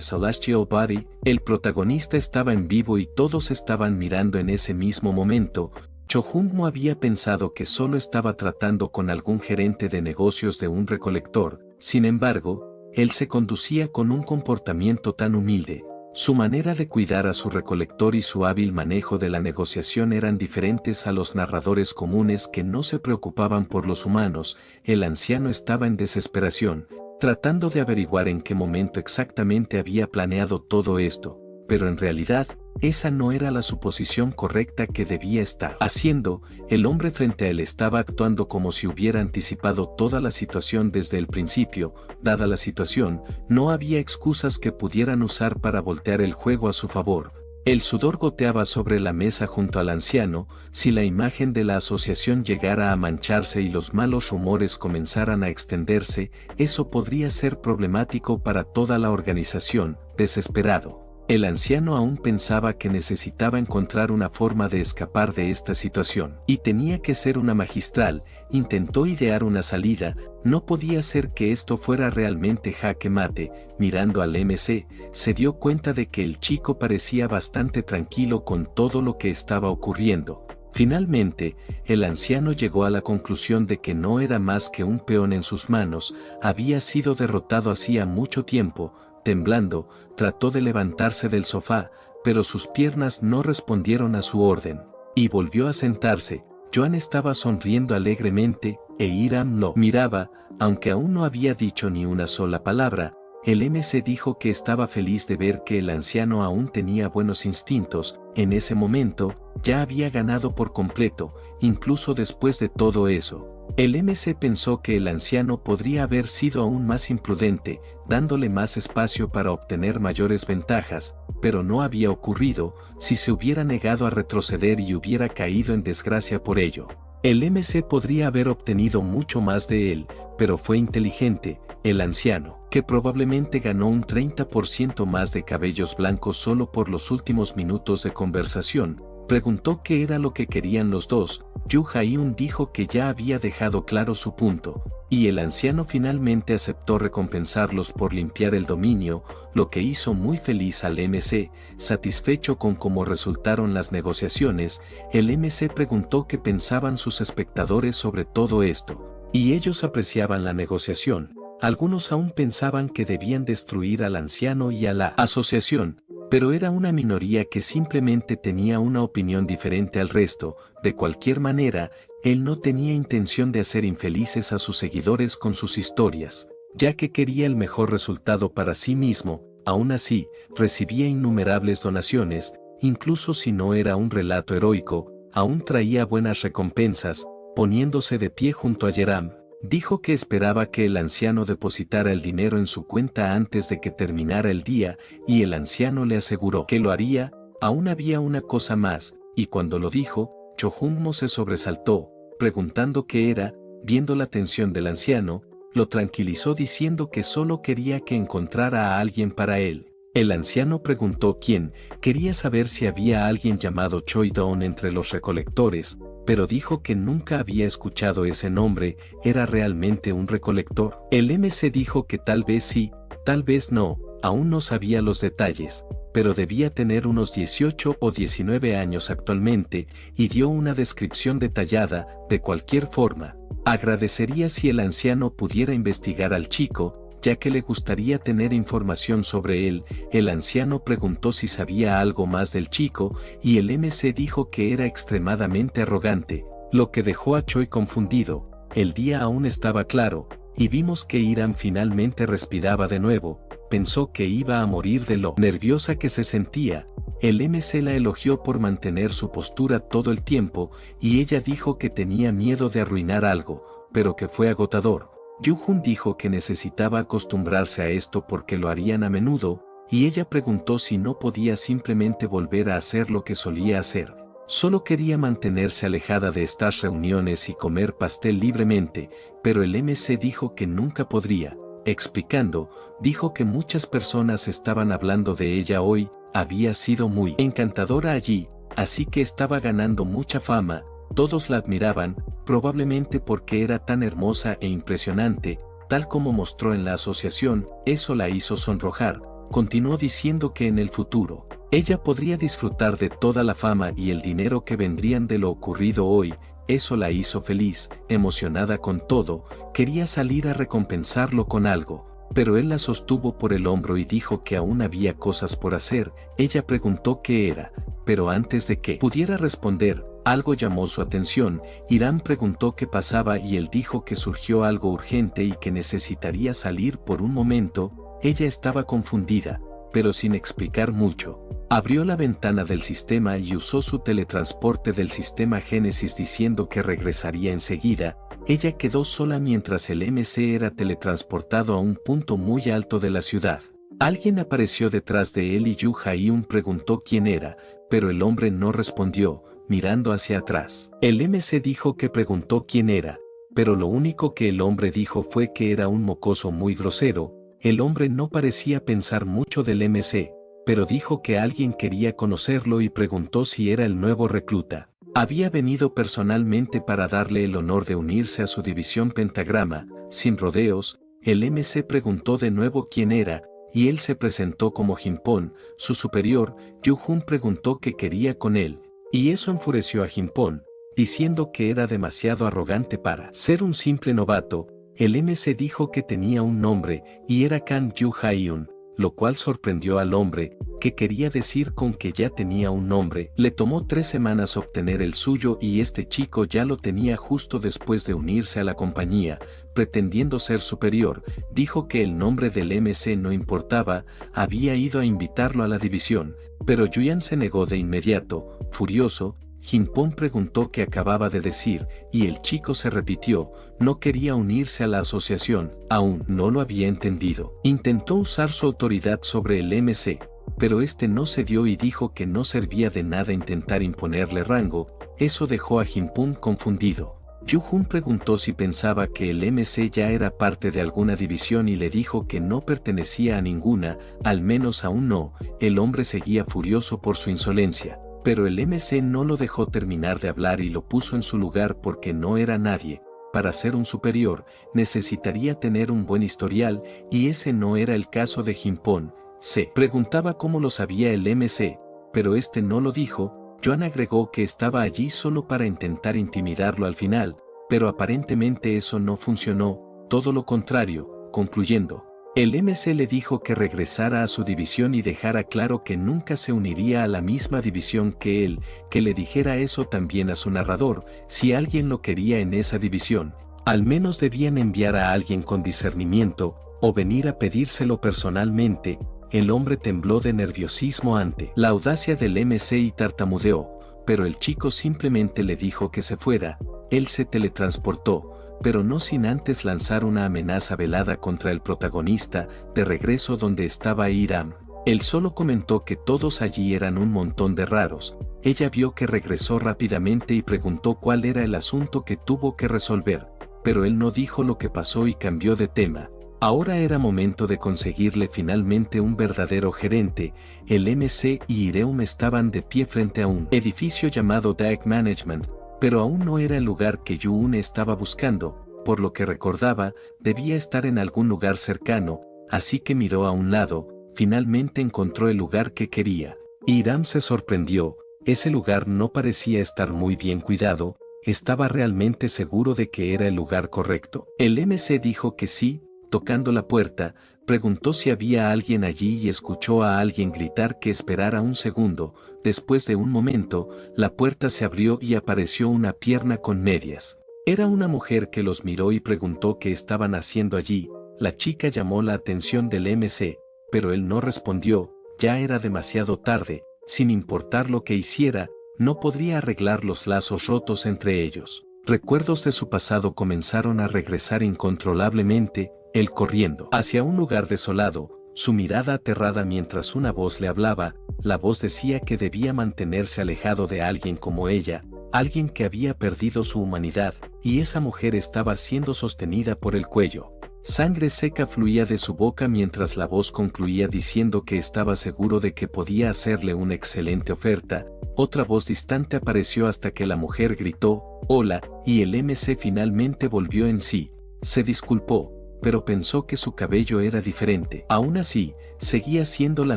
Celestial Body. El protagonista estaba en vivo y todos estaban mirando en ese mismo momento. Cho-Junmo había pensado que solo estaba tratando con algún gerente de negocios de un recolector. Sin embargo, él se conducía con un comportamiento tan humilde. Su manera de cuidar a su recolector y su hábil manejo de la negociación eran diferentes a los narradores comunes que no se preocupaban por los humanos. El anciano estaba en desesperación, tratando de averiguar en qué momento exactamente había planeado todo esto, pero en realidad, esa no era la suposición correcta que debía estar haciendo. El hombre frente a él estaba actuando como si hubiera anticipado toda la situación desde el principio. Dada la situación, no había excusas que pudieran usar para voltear el juego a su favor. El sudor goteaba sobre la mesa junto al anciano. Si la imagen de la asociación llegara a mancharse y los malos rumores comenzaran a extenderse, eso podría ser problemático para toda la organización. Desesperado, el anciano aún pensaba que necesitaba encontrar una forma de escapar de esta situación. Y tenía que ser una magistral. Intentó idear una salida. No podía ser que esto fuera realmente jaque mate. Mirando al MC, se dio cuenta de que el chico parecía bastante tranquilo con todo lo que estaba ocurriendo. Finalmente, el anciano llegó a la conclusión de que no era más que un peón en sus manos. Había sido derrotado hacía mucho tiempo. Temblando, trató de levantarse del sofá, pero sus piernas no respondieron a su orden, y volvió a sentarse. Joan estaba sonriendo alegremente, e Hiram lo miraba, aunque aún no había dicho ni una sola palabra. El MC dijo que estaba feliz de ver que el anciano aún tenía buenos instintos. En ese momento, ya había ganado por completo, incluso después de todo eso. El MC pensó que el anciano podría haber sido aún más imprudente, dándole más espacio para obtener mayores ventajas, pero no había ocurrido. Si se hubiera negado a retroceder y hubiera caído en desgracia por ello, el MC podría haber obtenido mucho más de él, pero fue inteligente. El anciano, que probablemente ganó un 30% más de cabellos blancos solo por los últimos minutos de conversación, preguntó qué era lo que querían los dos. Yu Haiyun dijo que ya había dejado claro su punto, y el anciano finalmente aceptó recompensarlos por limpiar el dominio, lo que hizo muy feliz al MC. Satisfecho con cómo resultaron las negociaciones, el MC preguntó qué pensaban sus espectadores sobre todo esto, y ellos apreciaban la negociación. Algunos aún pensaban que debían destruir al anciano y a la asociación, pero era una minoría que simplemente tenía una opinión diferente al resto. De cualquier manera, él no tenía intención de hacer infelices a sus seguidores con sus historias, ya que quería el mejor resultado para sí mismo. Aún así, recibía innumerables donaciones. incluso si no era un relato heroico, aún traía buenas recompensas. Poniéndose de pie junto a Yeram, dijo que esperaba que el anciano depositara el dinero en su cuenta antes de que terminara el día, y el anciano le aseguró que lo haría. Aún había una cosa más, y cuando lo dijo, Cho-Jung-mo se sobresaltó, preguntando qué era. Viendo la tensión del anciano, lo tranquilizó diciendo que solo quería que encontrara a alguien para él. El anciano preguntó quién, quería saber si había alguien llamado Choi-Don entre los recolectores, pero dijo que nunca había escuchado ese nombre. ¿Era realmente un recolector? El MC dijo que tal vez sí, tal vez no, aún no sabía los detalles, pero debía tener unos 18 o 19 años actualmente, y dio una descripción detallada. De cualquier forma, agradecería si el anciano pudiera investigar al chico, ya que le gustaría tener información sobre él. El anciano preguntó si sabía algo más del chico, y el MC dijo que era extremadamente arrogante, lo que dejó a Choi confundido. El día aún estaba claro, y vimos que Iram finalmente respiraba de nuevo. Pensó que iba a morir de lo nerviosa que se sentía. El MC la elogió por mantener su postura todo el tiempo, y ella dijo que tenía miedo de arruinar algo, pero que fue agotador. Yu-Jun dijo que necesitaba acostumbrarse a esto porque lo harían a menudo, y ella preguntó si no podía simplemente volver a hacer lo que solía hacer. Solo quería mantenerse alejada de estas reuniones y comer pastel libremente, pero el MC dijo que nunca podría. Explicando, dijo que muchas personas estaban hablando de ella hoy. Había sido muy encantadora allí, así que estaba ganando mucha fama. Todos la admiraban, probablemente porque era tan hermosa e impresionante, tal como mostró en la asociación. Eso la hizo sonrojar. Continuó diciendo que en el futuro, ella podría disfrutar de toda la fama y el dinero que vendrían de lo ocurrido hoy. Eso la hizo feliz, emocionada con todo. Quería salir a recompensarlo con algo, pero él la sostuvo por el hombro y dijo que aún había cosas por hacer. Ella preguntó qué era, pero antes de que pudiera responder, algo llamó su atención. Irán preguntó qué pasaba y él dijo que surgió algo urgente y que necesitaría salir por un momento. Ella estaba confundida, pero sin explicar mucho. Abrió la ventana del sistema y usó su teletransporte del sistema Génesis diciendo que regresaría enseguida. Ella quedó sola mientras el MC era teletransportado a un punto muy alto de la ciudad. Alguien apareció detrás de él y Yu Ha-eun preguntó quién era, pero el hombre no respondió, mirando hacia atrás. El MC dijo que preguntó quién era, pero lo único que el hombre dijo fue que era un mocoso muy grosero. El hombre no parecía pensar mucho del MC, pero dijo que alguien quería conocerlo y preguntó si era el nuevo recluta. Había venido personalmente para darle el honor de unirse a su división Pentagrama. Sin rodeos, el MC preguntó de nuevo quién era, y él se presentó como Jinpon, su superior. Yu-Jun preguntó qué quería con él, y eso enfureció a Jinpon, diciendo que era demasiado arrogante para ser un simple novato. El MC dijo que tenía un nombre, y era Kang Yu Ha-eun, lo cual sorprendió al hombre. ¿Qué quería decir con que ya tenía un nombre? Le tomó 3 semanas obtener el suyo y este chico ya lo tenía justo después de unirse a la compañía, pretendiendo ser superior. Dijo que el nombre del MC no importaba. Había ido a invitarlo a la división, pero Yuyan se negó de inmediato. Furioso, Jinpon preguntó qué acababa de decir, y el chico se repitió. No quería unirse a la asociación, aún no lo había entendido. Intentó usar su autoridad sobre el MC, pero este no cedió y dijo que no servía de nada intentar imponerle rango. Eso dejó a Jinpon confundido. Yu-Jun preguntó si pensaba que el MC ya era parte de alguna división y le dijo que no pertenecía a ninguna, al menos aún no. El hombre seguía furioso por su insolencia, pero el MC no lo dejó terminar de hablar y lo puso en su lugar porque no era nadie. Para ser un superior, necesitaría tener un buen historial, y ese no era el caso de Jinpon. Se preguntaba cómo lo sabía el MC, pero este no lo dijo. Joan agregó que estaba allí solo para intentar intimidarlo al final, pero aparentemente eso no funcionó, todo lo contrario, concluyendo. El MC le dijo que regresara a su división y dejara claro que nunca se uniría a la misma división que él, que le dijera eso también a su narrador. Si alguien lo quería en esa división, al menos debían enviar a alguien con discernimiento, o venir a pedírselo personalmente. El hombre tembló de nerviosismo ante la audacia del MC y tartamudeó, pero el chico simplemente le dijo que se fuera. Él se teletransportó, pero no sin antes lanzar una amenaza velada contra el protagonista, de regreso donde estaba Hiram. Él solo comentó que todos allí eran un montón de raros. Ella vio que regresó rápidamente y preguntó cuál era el asunto que tuvo que resolver, pero él no dijo lo que pasó y cambió de tema. Ahora era momento de conseguirle finalmente un verdadero gerente. El MC y Hiram estaban de pie frente a un edificio llamado Dag Management, pero aún no era el lugar que Yoon estaba buscando, por lo que recordaba, debía estar en algún lugar cercano, así que miró a un lado, finalmente encontró el lugar que quería. Hiram se sorprendió, ese lugar no parecía estar muy bien cuidado, estaba realmente seguro de que era el lugar correcto. El MC dijo que sí. Tocando la puerta, preguntó si había alguien allí y escuchó a alguien gritar que esperara un segundo. Después de un momento, la puerta se abrió y apareció una pierna con medias. Era una mujer que los miró y preguntó qué estaban haciendo allí. La chica llamó la atención del MC, pero él no respondió, ya era demasiado tarde, sin importar lo que hiciera, no podría arreglar los lazos rotos entre ellos. Recuerdos de su pasado comenzaron a regresar incontrolablemente, él corriendo hacia un lugar desolado, su mirada aterrada mientras una voz le hablaba. La voz decía que debía mantenerse alejado de alguien como ella, alguien que había perdido su humanidad, y esa mujer estaba siendo sostenida por el cuello. Sangre seca fluía de su boca mientras la voz concluía diciendo que estaba seguro de que podía hacerle una excelente oferta. Otra voz distante apareció hasta que la mujer gritó, «Hola», y el MC finalmente volvió en sí. Se disculpó, pero pensó que su cabello era diferente. Aún así, seguía siendo la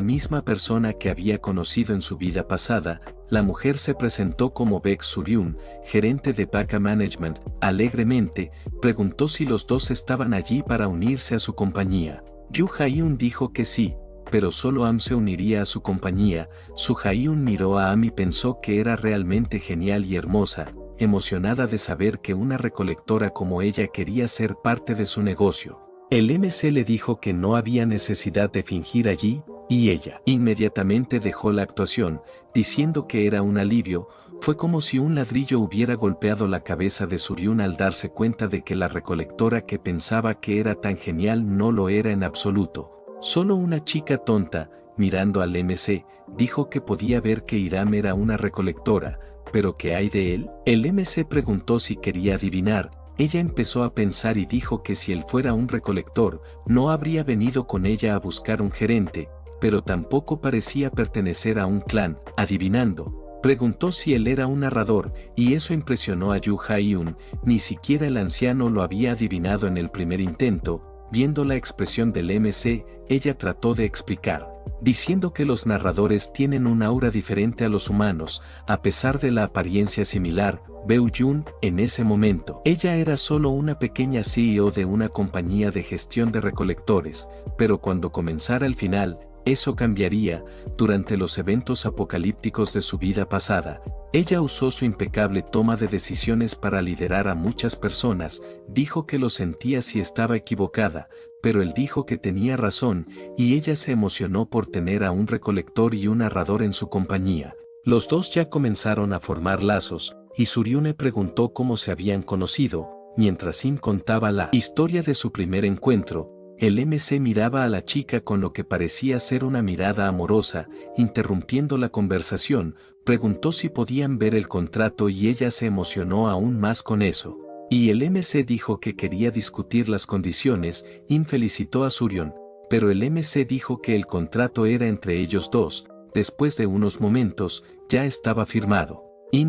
misma persona que había conocido en su vida pasada. La mujer se presentó como Baek Suryun, gerente de Baka Management. Alegremente, preguntó si los dos estaban allí para unirse a su compañía. Yu Hyun dijo que sí, pero solo Am se uniría a su compañía. Su Hyun miró a Am y pensó que era realmente genial y hermosa, emocionada de saber que una recolectora como ella quería ser parte de su negocio. El MC le dijo que no había necesidad de fingir allí, y ella inmediatamente dejó la actuación, diciendo que era un alivio. Fue como si un ladrillo hubiera golpeado la cabeza de Suryun al darse cuenta de que la recolectora que pensaba que era tan genial no lo era en absoluto. Solo una chica tonta, mirando al MC, dijo que podía ver que Hiram era una recolectora. ¿Pero qué hay de él? El MC preguntó si quería adivinar. Ella empezó a pensar y dijo que si él fuera un recolector, no habría venido con ella a buscar un gerente, pero tampoco parecía pertenecer a un clan. Adivinando, preguntó si él era un narrador, y eso impresionó a Yu Hyun. Ni siquiera el anciano lo había adivinado en el primer intento. Viendo la expresión del MC, ella trató de explicar, diciendo que los narradores tienen un aura diferente a los humanos, a pesar de la apariencia similar. Beo Jun, en ese momento, ella era solo una pequeña CEO de una compañía de gestión de recolectores, pero cuando comenzara el final, eso cambiaría. Durante los eventos apocalípticos de su vida pasada, ella usó su impecable toma de decisiones para liderar a muchas personas. Dijo que lo sentía si estaba equivocada, pero él dijo que tenía razón, y ella se emocionó por tener a un recolector y un narrador en su compañía. Los dos ya comenzaron a formar lazos, y Suryune preguntó cómo se habían conocido. Mientras Sim contaba la historia de su primer encuentro, el MC miraba a la chica con lo que parecía ser una mirada amorosa. Interrumpiendo la conversación, preguntó si podían ver el contrato y ella se emocionó aún más con eso. Y el MC dijo que quería discutir las condiciones. Felicitó a Suryun, pero el MC dijo que el contrato era entre ellos dos. Después de unos momentos, ya estaba firmado.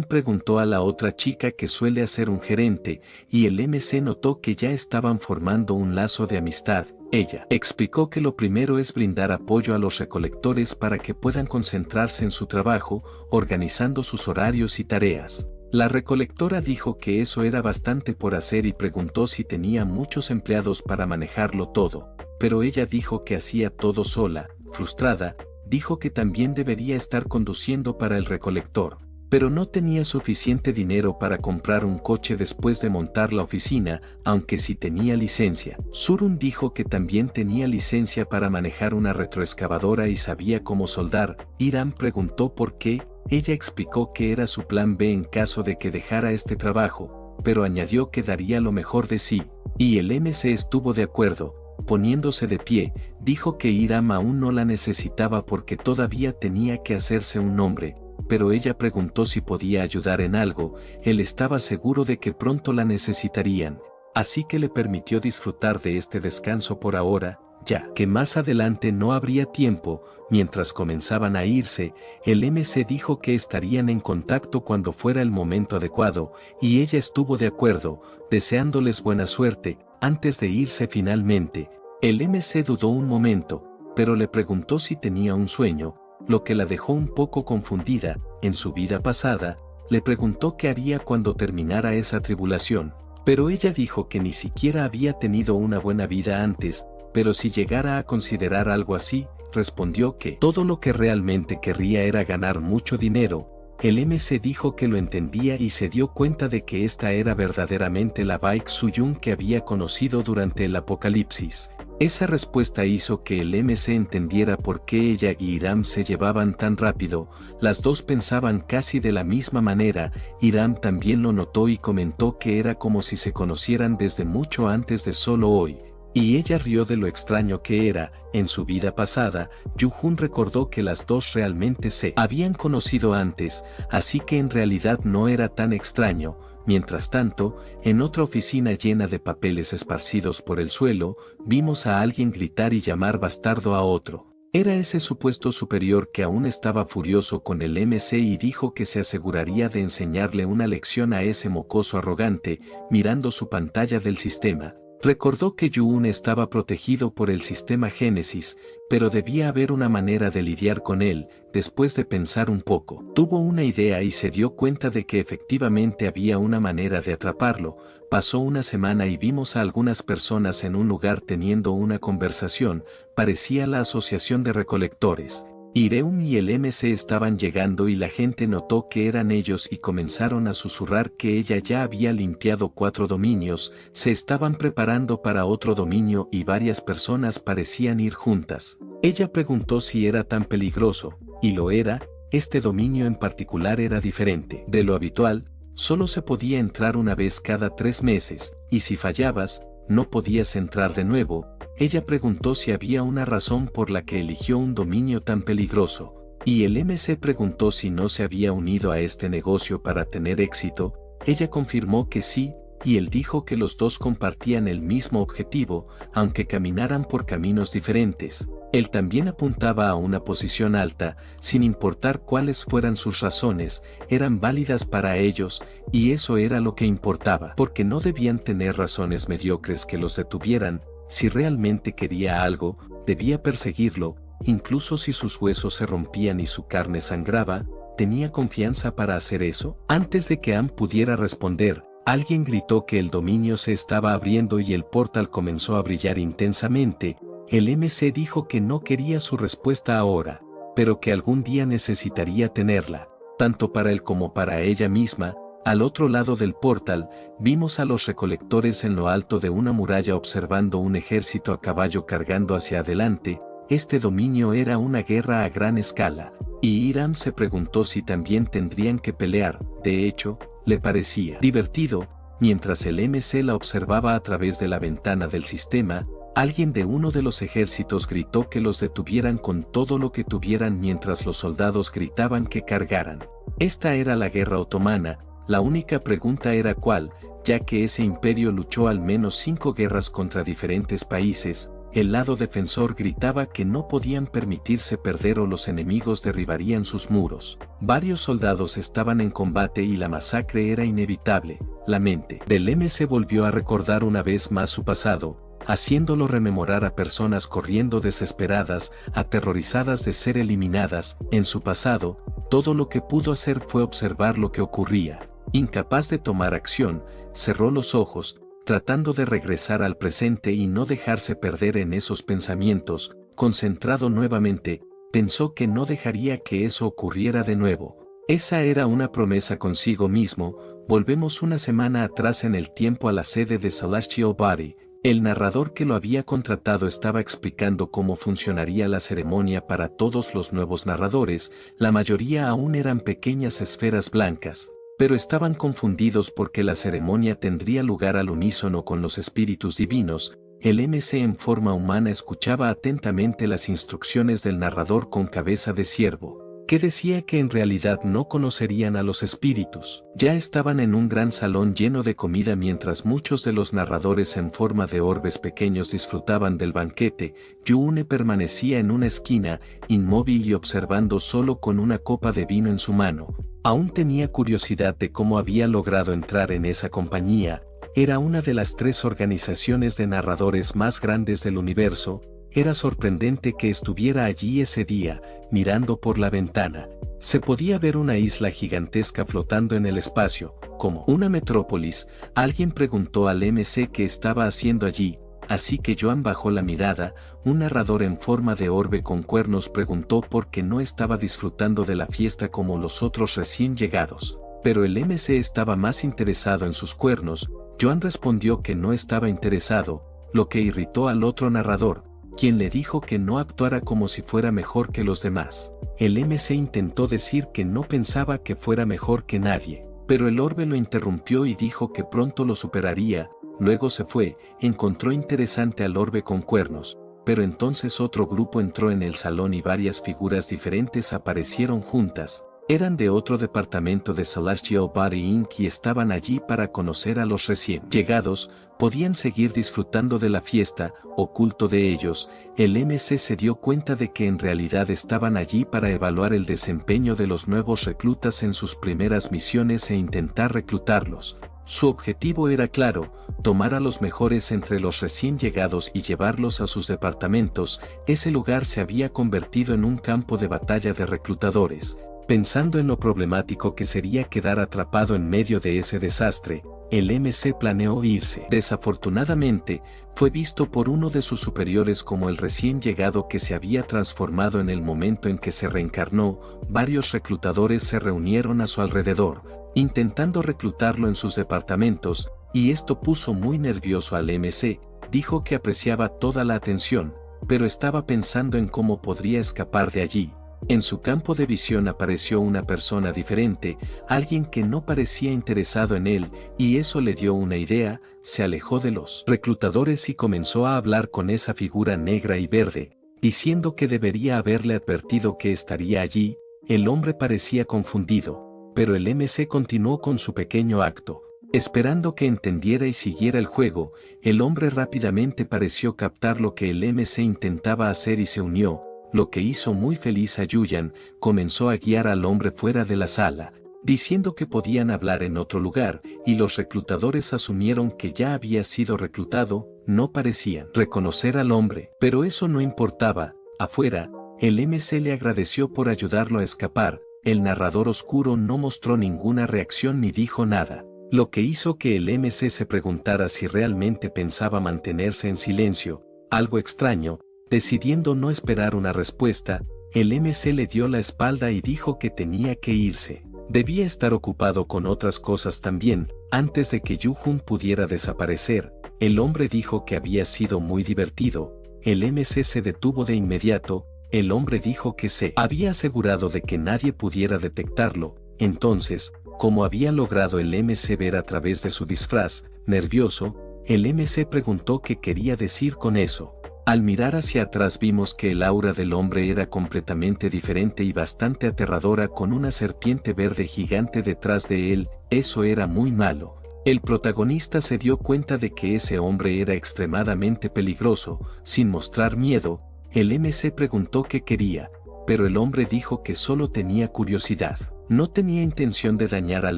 Preguntó a la otra chica que suele ser un gerente, y el MC notó que ya estaban formando un lazo de amistad. Ella explicó que lo primero es brindar apoyo a los recolectores para que puedan concentrarse en su trabajo, organizando sus horarios y tareas. La recolectora dijo que eso era bastante por hacer y preguntó si tenía muchos empleados para manejarlo todo, pero ella dijo que hacía todo sola. Frustrada, dijo que también debería estar conduciendo para el recolector. pero no tenía suficiente dinero para comprar un coche después de montar la oficina, aunque sí tenía licencia. Surun dijo que también tenía licencia para manejar una retroexcavadora y sabía cómo soldar. Hiram preguntó por qué. Ella explicó que era su plan B en caso de que dejara este trabajo, pero añadió que daría lo mejor de sí, y el MC estuvo de acuerdo. Poniéndose de pie, dijo que Hiram aún no la necesitaba porque todavía tenía que hacerse un nombre, pero ella preguntó si podía ayudar en algo. Él estaba seguro de que pronto la necesitarían, así que le permitió disfrutar de este descanso por ahora, ya que más adelante no habría tiempo. Mientras comenzaban a irse, el MC dijo que estarían en contacto cuando fuera el momento adecuado, y ella estuvo de acuerdo, deseándoles buena suerte. Antes de irse finalmente, el MC dudó un momento, pero le preguntó si tenía un sueño, lo que la dejó un poco confundida. En su vida pasada, le preguntó qué haría cuando terminara esa tribulación, pero ella dijo que ni siquiera había tenido una buena vida antes, pero si llegara a considerar algo así, respondió que todo lo que realmente querría era ganar mucho dinero. El MC dijo que lo entendía y se dio cuenta de que esta era verdaderamente la Baek Suyun que había conocido durante el apocalipsis. Esa respuesta hizo que el MC entendiera por qué ella y Hiram se llevaban tan rápido. Las dos pensaban casi de la misma manera. Hiram también lo notó y comentó que era como si se conocieran desde mucho antes de solo hoy. Y ella rió de lo extraño que era. En su vida pasada, Yu-Hun recordó que las dos realmente se habían conocido antes, así que en realidad no era tan extraño. Mientras tanto, en otra oficina llena de papeles esparcidos por el suelo, vimos a alguien gritar y llamar bastardo a otro. Era ese supuesto superior que aún estaba furioso con el MC y dijo que se aseguraría de enseñarle una lección a ese mocoso arrogante. Mirando su pantalla del sistema, recordó que Yu-Un estaba protegido por el sistema Génesis, pero debía haber una manera de lidiar con él. Después de pensar un poco, tuvo una idea y se dio cuenta de que efectivamente había una manera de atraparlo. Pasó una semana y vimos a algunas personas en un lugar teniendo una conversación. Parecía la asociación de recolectores. Ireum y el MC estaban llegando y la gente notó que eran ellos y comenzaron a susurrar que ella ya había limpiado 4 dominios, se estaban preparando para otro dominio y varias personas parecían ir juntas. Ella preguntó si era tan peligroso, y lo era. Este dominio en particular era diferente de lo habitual, solo se podía entrar una vez cada 3 meses, y si fallabas, no podías entrar de nuevo. Ella preguntó si había una razón por la que eligió un dominio tan peligroso, y el MC preguntó si no se había unido a este negocio para tener éxito. Ella confirmó que sí, y él dijo que los dos compartían el mismo objetivo, aunque caminaran por caminos diferentes. Él también apuntaba a una posición alta, sin importar cuáles fueran sus razones, eran válidas para ellos, y eso era lo que importaba, porque no debían tener razones mediocres que los detuvieran. Si realmente quería algo, debía perseguirlo, incluso si sus huesos se rompían y su carne sangraba. ¿Tenía confianza para hacer eso? Antes de que Ann pudiera responder, alguien gritó que el dominio se estaba abriendo y el portal comenzó a brillar intensamente. El MC dijo que no quería su respuesta ahora, pero que algún día necesitaría tenerla, tanto para él como para ella misma. Al otro lado del portal, vimos a los recolectores en lo alto de una muralla observando un ejército a caballo cargando hacia adelante. Este dominio era una guerra a gran escala, y Hiram se preguntó si también tendrían que pelear. De hecho, le parecía divertido. Mientras el MC la observaba a través de la ventana del sistema, alguien de uno de los ejércitos gritó que los detuvieran con todo lo que tuvieran mientras los soldados gritaban que cargaran. Esta era la guerra otomana. La única pregunta era cuál, ya que ese imperio luchó al menos 5 guerras contra diferentes países. El lado defensor gritaba que no podían permitirse perder o los enemigos derribarían sus muros. Varios soldados estaban en combate y la masacre era inevitable. La mente del MC volvió a recordar una vez más su pasado, haciéndolo rememorar a personas corriendo desesperadas, aterrorizadas de ser eliminadas. En su pasado, todo lo que pudo hacer fue observar lo que ocurría. Incapaz de tomar acción, cerró los ojos, tratando de regresar al presente y no dejarse perder en esos pensamientos. Concentrado nuevamente, pensó que no dejaría que eso ocurriera de nuevo. Esa era una promesa consigo mismo. Volvemos una semana atrás en el tiempo a la sede de Celestial Body. El narrador que lo había contratado estaba explicando cómo funcionaría la ceremonia para todos los nuevos narradores. La mayoría aún eran pequeñas esferas blancas, pero estaban confundidos porque la ceremonia tendría lugar al unísono con los espíritus divinos. El MC en forma humana escuchaba atentamente las instrucciones del narrador con cabeza de ciervo, que decía que en realidad no conocerían a los espíritus. Ya estaban en un gran salón lleno de comida mientras muchos de los narradores en forma de orbes pequeños disfrutaban del banquete. Yu-Une permanecía en una esquina, inmóvil y observando solo con una copa de vino en su mano. Aún tenía curiosidad de cómo había logrado entrar en esa compañía. Era una de las 3 organizaciones de narradores más grandes del universo. Era sorprendente que estuviera allí ese día, mirando por la ventana. Se podía ver una isla gigantesca flotando en el espacio, como una metrópolis. Alguien preguntó al MC qué estaba haciendo allí, así que Joan bajó la mirada. Un narrador en forma de orbe con cuernos preguntó por qué no estaba disfrutando de la fiesta como los otros recién llegados. Pero el MC estaba más interesado en sus cuernos. Joan respondió que no estaba interesado, lo que irritó al otro narrador, quien le dijo que no actuara como si fuera mejor que los demás. El MC intentó decir que no pensaba que fuera mejor que nadie, pero el orbe lo interrumpió y dijo que pronto lo superaría. Luego se fue. Encontró interesante al orbe con cuernos, pero entonces otro grupo entró en el salón y varias figuras diferentes aparecieron juntas. Eran de otro departamento de Celestial Body Inc. y estaban allí para conocer a los recién llegados. Podían seguir disfrutando de la fiesta. Oculto de ellos, el MC se dio cuenta de que en realidad estaban allí para evaluar el desempeño de los nuevos reclutas en sus primeras misiones e intentar reclutarlos. Su objetivo era claro: tomar a los mejores entre los recién llegados y llevarlos a sus departamentos. Ese lugar se había convertido en un campo de batalla de reclutadores. Pensando en lo problemático que sería quedar atrapado en medio de ese desastre, el MC planeó irse. Desafortunadamente, fue visto por uno de sus superiores como el recién llegado que se había transformado en el momento en que se reencarnó. Varios reclutadores se reunieron a su alrededor, intentando reclutarlo en sus departamentos, y esto puso muy nervioso al MC. Dijo que apreciaba toda la atención, pero estaba pensando en cómo podría escapar de allí. En su campo de visión apareció una persona diferente, alguien que no parecía interesado en él, y eso le dio una idea. Se alejó de los reclutadores y comenzó a hablar con esa figura negra y verde, diciendo que debería haberle advertido que estaría allí. El hombre parecía confundido, pero el MC continuó con su pequeño acto, esperando que entendiera y siguiera el juego. El hombre rápidamente pareció captar lo que el MC intentaba hacer y se unió, lo que hizo muy feliz a Yuyan. Comenzó a guiar al hombre fuera de la sala, diciendo que podían hablar en otro lugar, y los reclutadores asumieron que ya había sido reclutado. No parecían reconocer al hombre, pero eso no importaba. Afuera, el MC le agradeció por ayudarlo a escapar. El narrador oscuro no mostró ninguna reacción ni dijo nada, lo que hizo que el MC se preguntara si realmente pensaba mantenerse en silencio. Algo extraño. Decidiendo no esperar una respuesta, el MC le dio la espalda y dijo que tenía que irse. Debía estar ocupado con otras cosas también. Antes de que Yu-Jun pudiera desaparecer, el hombre dijo que había sido muy divertido. El MC se detuvo de inmediato. El hombre dijo que se había asegurado de que nadie pudiera detectarlo. Entonces, como había logrado el MC ver a través de su disfraz, nervioso, el MC preguntó qué quería decir con eso. Al mirar hacia atrás vimos que el aura del hombre era completamente diferente y bastante aterradora, con una serpiente verde gigante detrás de él. Eso era muy malo. El protagonista se dio cuenta de que ese hombre era extremadamente peligroso. Sin mostrar miedo, el MC preguntó qué quería, pero el hombre dijo que solo tenía curiosidad. No tenía intención de dañar al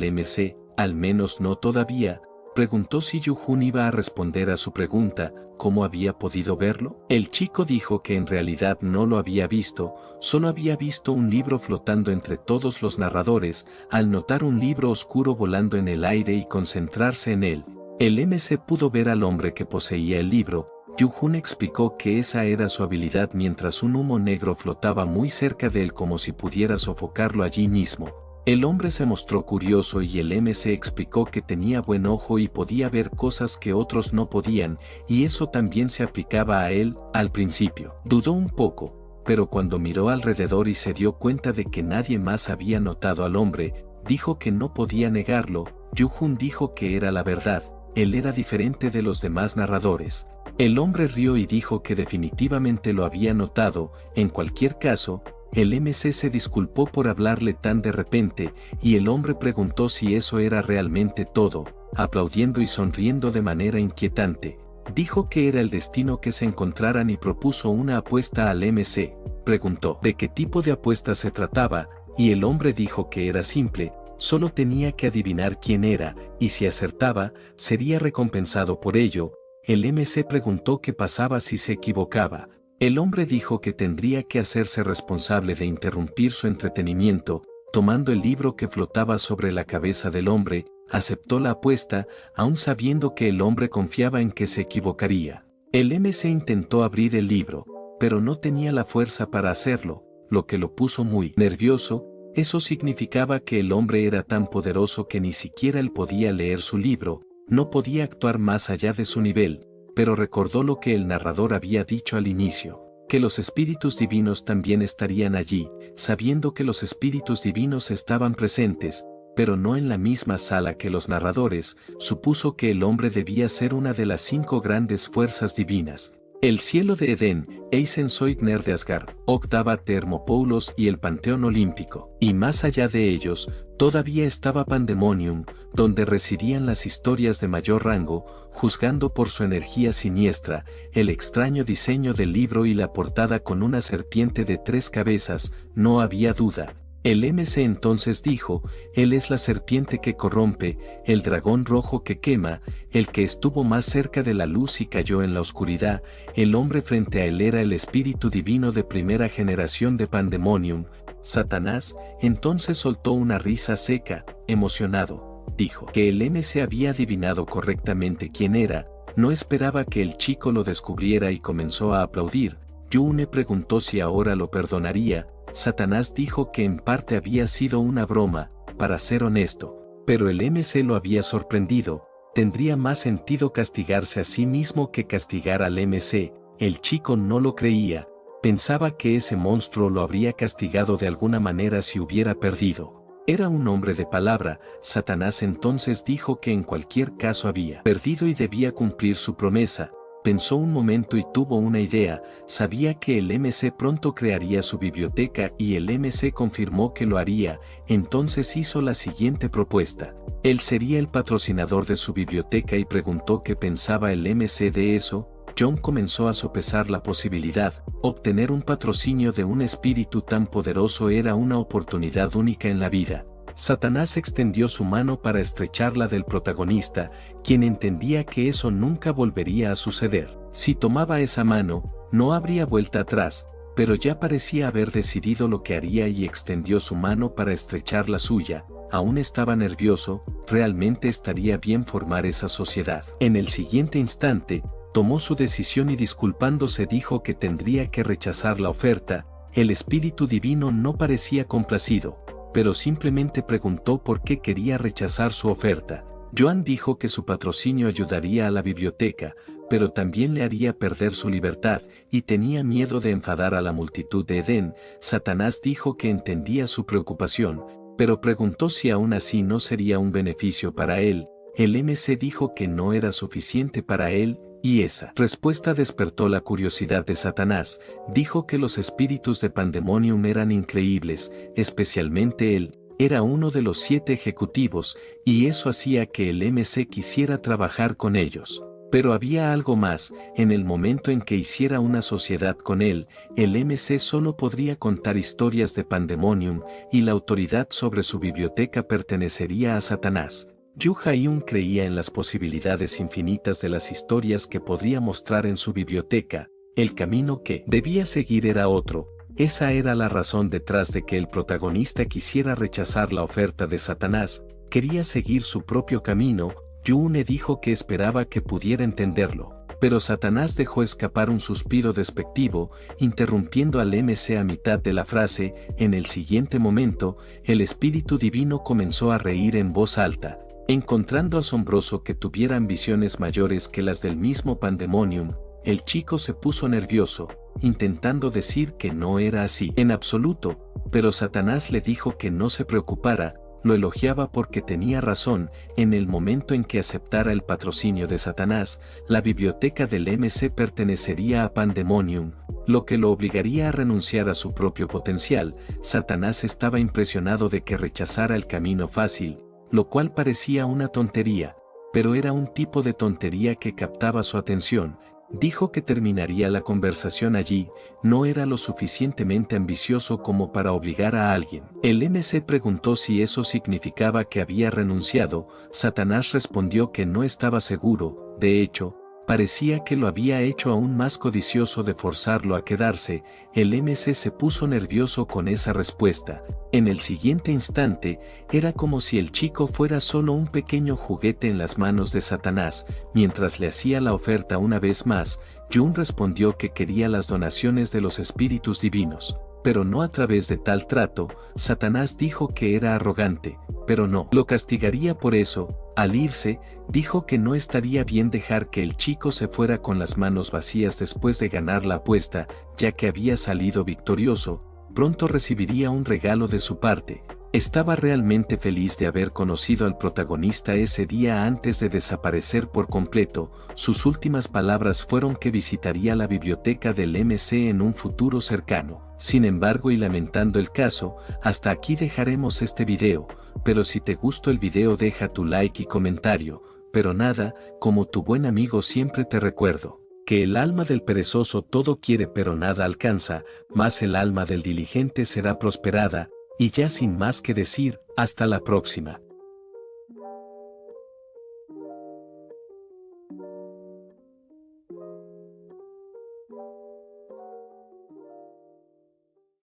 MC, al menos no todavía. Preguntó si Yu-Jun iba a responder a su pregunta, ¿cómo había podido verlo? El chico dijo que en realidad no lo había visto, solo había visto un libro flotando entre todos los narradores. Al notar un libro oscuro volando en el aire y concentrarse en él, el MC pudo ver al hombre que poseía el libro. Yu-Jun explicó que esa era su habilidad mientras un humo negro flotaba muy cerca de él como si pudiera sofocarlo allí mismo. El hombre se mostró curioso y el MC explicó que tenía buen ojo y podía ver cosas que otros no podían, y eso también se aplicaba a él. Al principio dudó un poco, pero cuando miró alrededor y se dio cuenta de que nadie más había notado al hombre, dijo que no podía negarlo. Yu-Jun dijo que era la verdad, él era diferente de los demás narradores. El hombre rió y dijo que definitivamente lo había notado. En cualquier caso, el MC se disculpó por hablarle tan de repente, y el hombre preguntó si eso era realmente todo, aplaudiendo y sonriendo de manera inquietante. Dijo que era el destino que se encontraran y propuso una apuesta al MC. Preguntó de qué tipo de apuesta se trataba, y el hombre dijo que era simple, solo tenía que adivinar quién era, y si acertaba, sería recompensado por ello. El MC preguntó qué pasaba si se equivocaba. El hombre dijo que tendría que hacerse responsable de interrumpir su entretenimiento. Tomando el libro que flotaba sobre la cabeza del hombre, aceptó la apuesta, aun sabiendo que el hombre confiaba en que se equivocaría. El MC intentó abrir el libro, pero no tenía la fuerza para hacerlo, lo que lo puso muy nervioso. Eso significaba que el hombre era tan poderoso que ni siquiera él podía leer su libro, no podía actuar más allá de su nivel. Pero recordó lo que el narrador había dicho al inicio, que los espíritus divinos también estarían allí, sabiendo que los espíritus divinos estaban presentes, pero no en la misma sala que los narradores. Supuso que el hombre debía ser una de las 5 grandes fuerzas divinas: el cielo de Edén, Eisensoigner de Asgard, Octava Thermopoulos y el Panteón Olímpico. Y más allá de ellos, todavía estaba Pandemonium, donde residían las historias de mayor rango. Juzgando por su energía siniestra, el extraño diseño del libro y la portada con una serpiente de 3 cabezas, no había duda. El MC entonces dijo: él es la serpiente que corrompe, el dragón rojo que quema, el que estuvo más cerca de la luz y cayó en la oscuridad. El hombre frente a él era el espíritu divino de primera generación de Pandemonium, Satanás. Entonces soltó una risa seca, emocionado. Dijo que el MC había adivinado correctamente quién era, no esperaba que el chico lo descubriera y comenzó a aplaudir. Yune preguntó si ahora lo perdonaría. Satanás dijo que en parte había sido una broma, para ser honesto, pero el MC lo había sorprendido. Tendría más sentido castigarse a sí mismo que castigar al MC. El chico no lo creía, pensaba que ese monstruo lo habría castigado de alguna manera si hubiera perdido. Era un hombre de palabra. Satanás entonces dijo que en cualquier caso había perdido y debía cumplir su promesa. Pensó un momento y tuvo una idea. Sabía que el MC pronto crearía su biblioteca y el MC confirmó que lo haría. Entonces hizo la siguiente propuesta. Él sería el patrocinador de su biblioteca y preguntó qué pensaba el MC de eso. John comenzó a sopesar la posibilidad. Obtener un patrocinio de un espíritu tan poderoso era una oportunidad única en la vida. Satanás extendió su mano para estrechar la del protagonista, quien entendía que eso nunca volvería a suceder. Si tomaba esa mano, no habría vuelta atrás, pero ya parecía haber decidido lo que haría y extendió su mano para estrechar la suya. Aún estaba nervioso, realmente estaría bien formar esa sociedad. En el siguiente instante, tomó su decisión y disculpándose dijo que tendría que rechazar la oferta. El espíritu divino no parecía complacido, pero simplemente preguntó por qué quería rechazar su oferta. Joan dijo que su patrocinio ayudaría a la biblioteca, pero también le haría perder su libertad, y tenía miedo de enfadar a la multitud de Edén. Satanás dijo que entendía su preocupación, pero preguntó si aún así no sería un beneficio para él. El MC dijo que no era suficiente para él, y esa respuesta despertó la curiosidad de Satanás. Dijo que los espíritus de Pandemonium eran increíbles, especialmente él. Era uno de los 7 ejecutivos, y eso hacía que el MC quisiera trabajar con ellos. Pero había algo más. En el momento en que hiciera una sociedad con él, el MC solo podría contar historias de Pandemonium, y la autoridad sobre su biblioteca pertenecería a Satanás. Yu Hyun creía en las posibilidades infinitas de las historias que podría mostrar en su biblioteca. El camino que debía seguir era otro. Esa era la razón detrás de que el protagonista quisiera rechazar la oferta de Satanás. Quería seguir su propio camino. Yune dijo que esperaba que pudiera entenderlo, Pero Satanás dejó escapar un suspiro despectivo, interrumpiendo al MC a mitad de la frase. En el siguiente momento, el Espíritu Divino comenzó a reír en voz alta, encontrando asombroso que tuviera ambiciones mayores que las del mismo Pandemonium. El chico se puso nervioso, intentando decir que no era así en absoluto, pero Satanás le dijo que no se preocupara. Lo elogiaba porque tenía razón. En el momento en que aceptara el patrocinio de Satanás, la biblioteca del MC pertenecería a Pandemonium, lo que lo obligaría a renunciar a su propio potencial. Satanás estaba impresionado de que rechazara el camino fácil, lo cual parecía una tontería, pero era un tipo de tontería que captaba su atención. Dijo que terminaría la conversación allí. No era lo suficientemente ambicioso como para obligar a alguien. El MC preguntó si eso significaba que había renunciado. Satanás respondió que no estaba seguro. De hecho, parecía que lo había hecho aún más codicioso de forzarlo a quedarse. El MC se puso nervioso con esa respuesta. En el siguiente instante, era como si el chico fuera solo un pequeño juguete en las manos de Satanás. Mientras le hacía la oferta una vez más, Jun respondió que quería las donaciones de los espíritus divinos, pero no a través de tal trato. Satanás dijo que era arrogante, pero no lo castigaría por eso. Al irse, dijo que no estaría bien dejar que el chico se fuera con las manos vacías después de ganar la apuesta, ya que había salido victorioso. Pronto recibiría un regalo de su parte. Estaba realmente feliz de haber conocido al protagonista ese día antes de desaparecer por completo. Sus últimas palabras fueron que visitaría la biblioteca del MC en un futuro cercano. Sin embargo, y lamentando el caso, hasta aquí dejaremos este video, pero si te gustó el video deja tu like y comentario. Pero nada, como tu buen amigo siempre te recuerdo que el alma del perezoso todo quiere pero nada alcanza, mas el alma del diligente será prosperada. Y ya sin más que decir, hasta la próxima.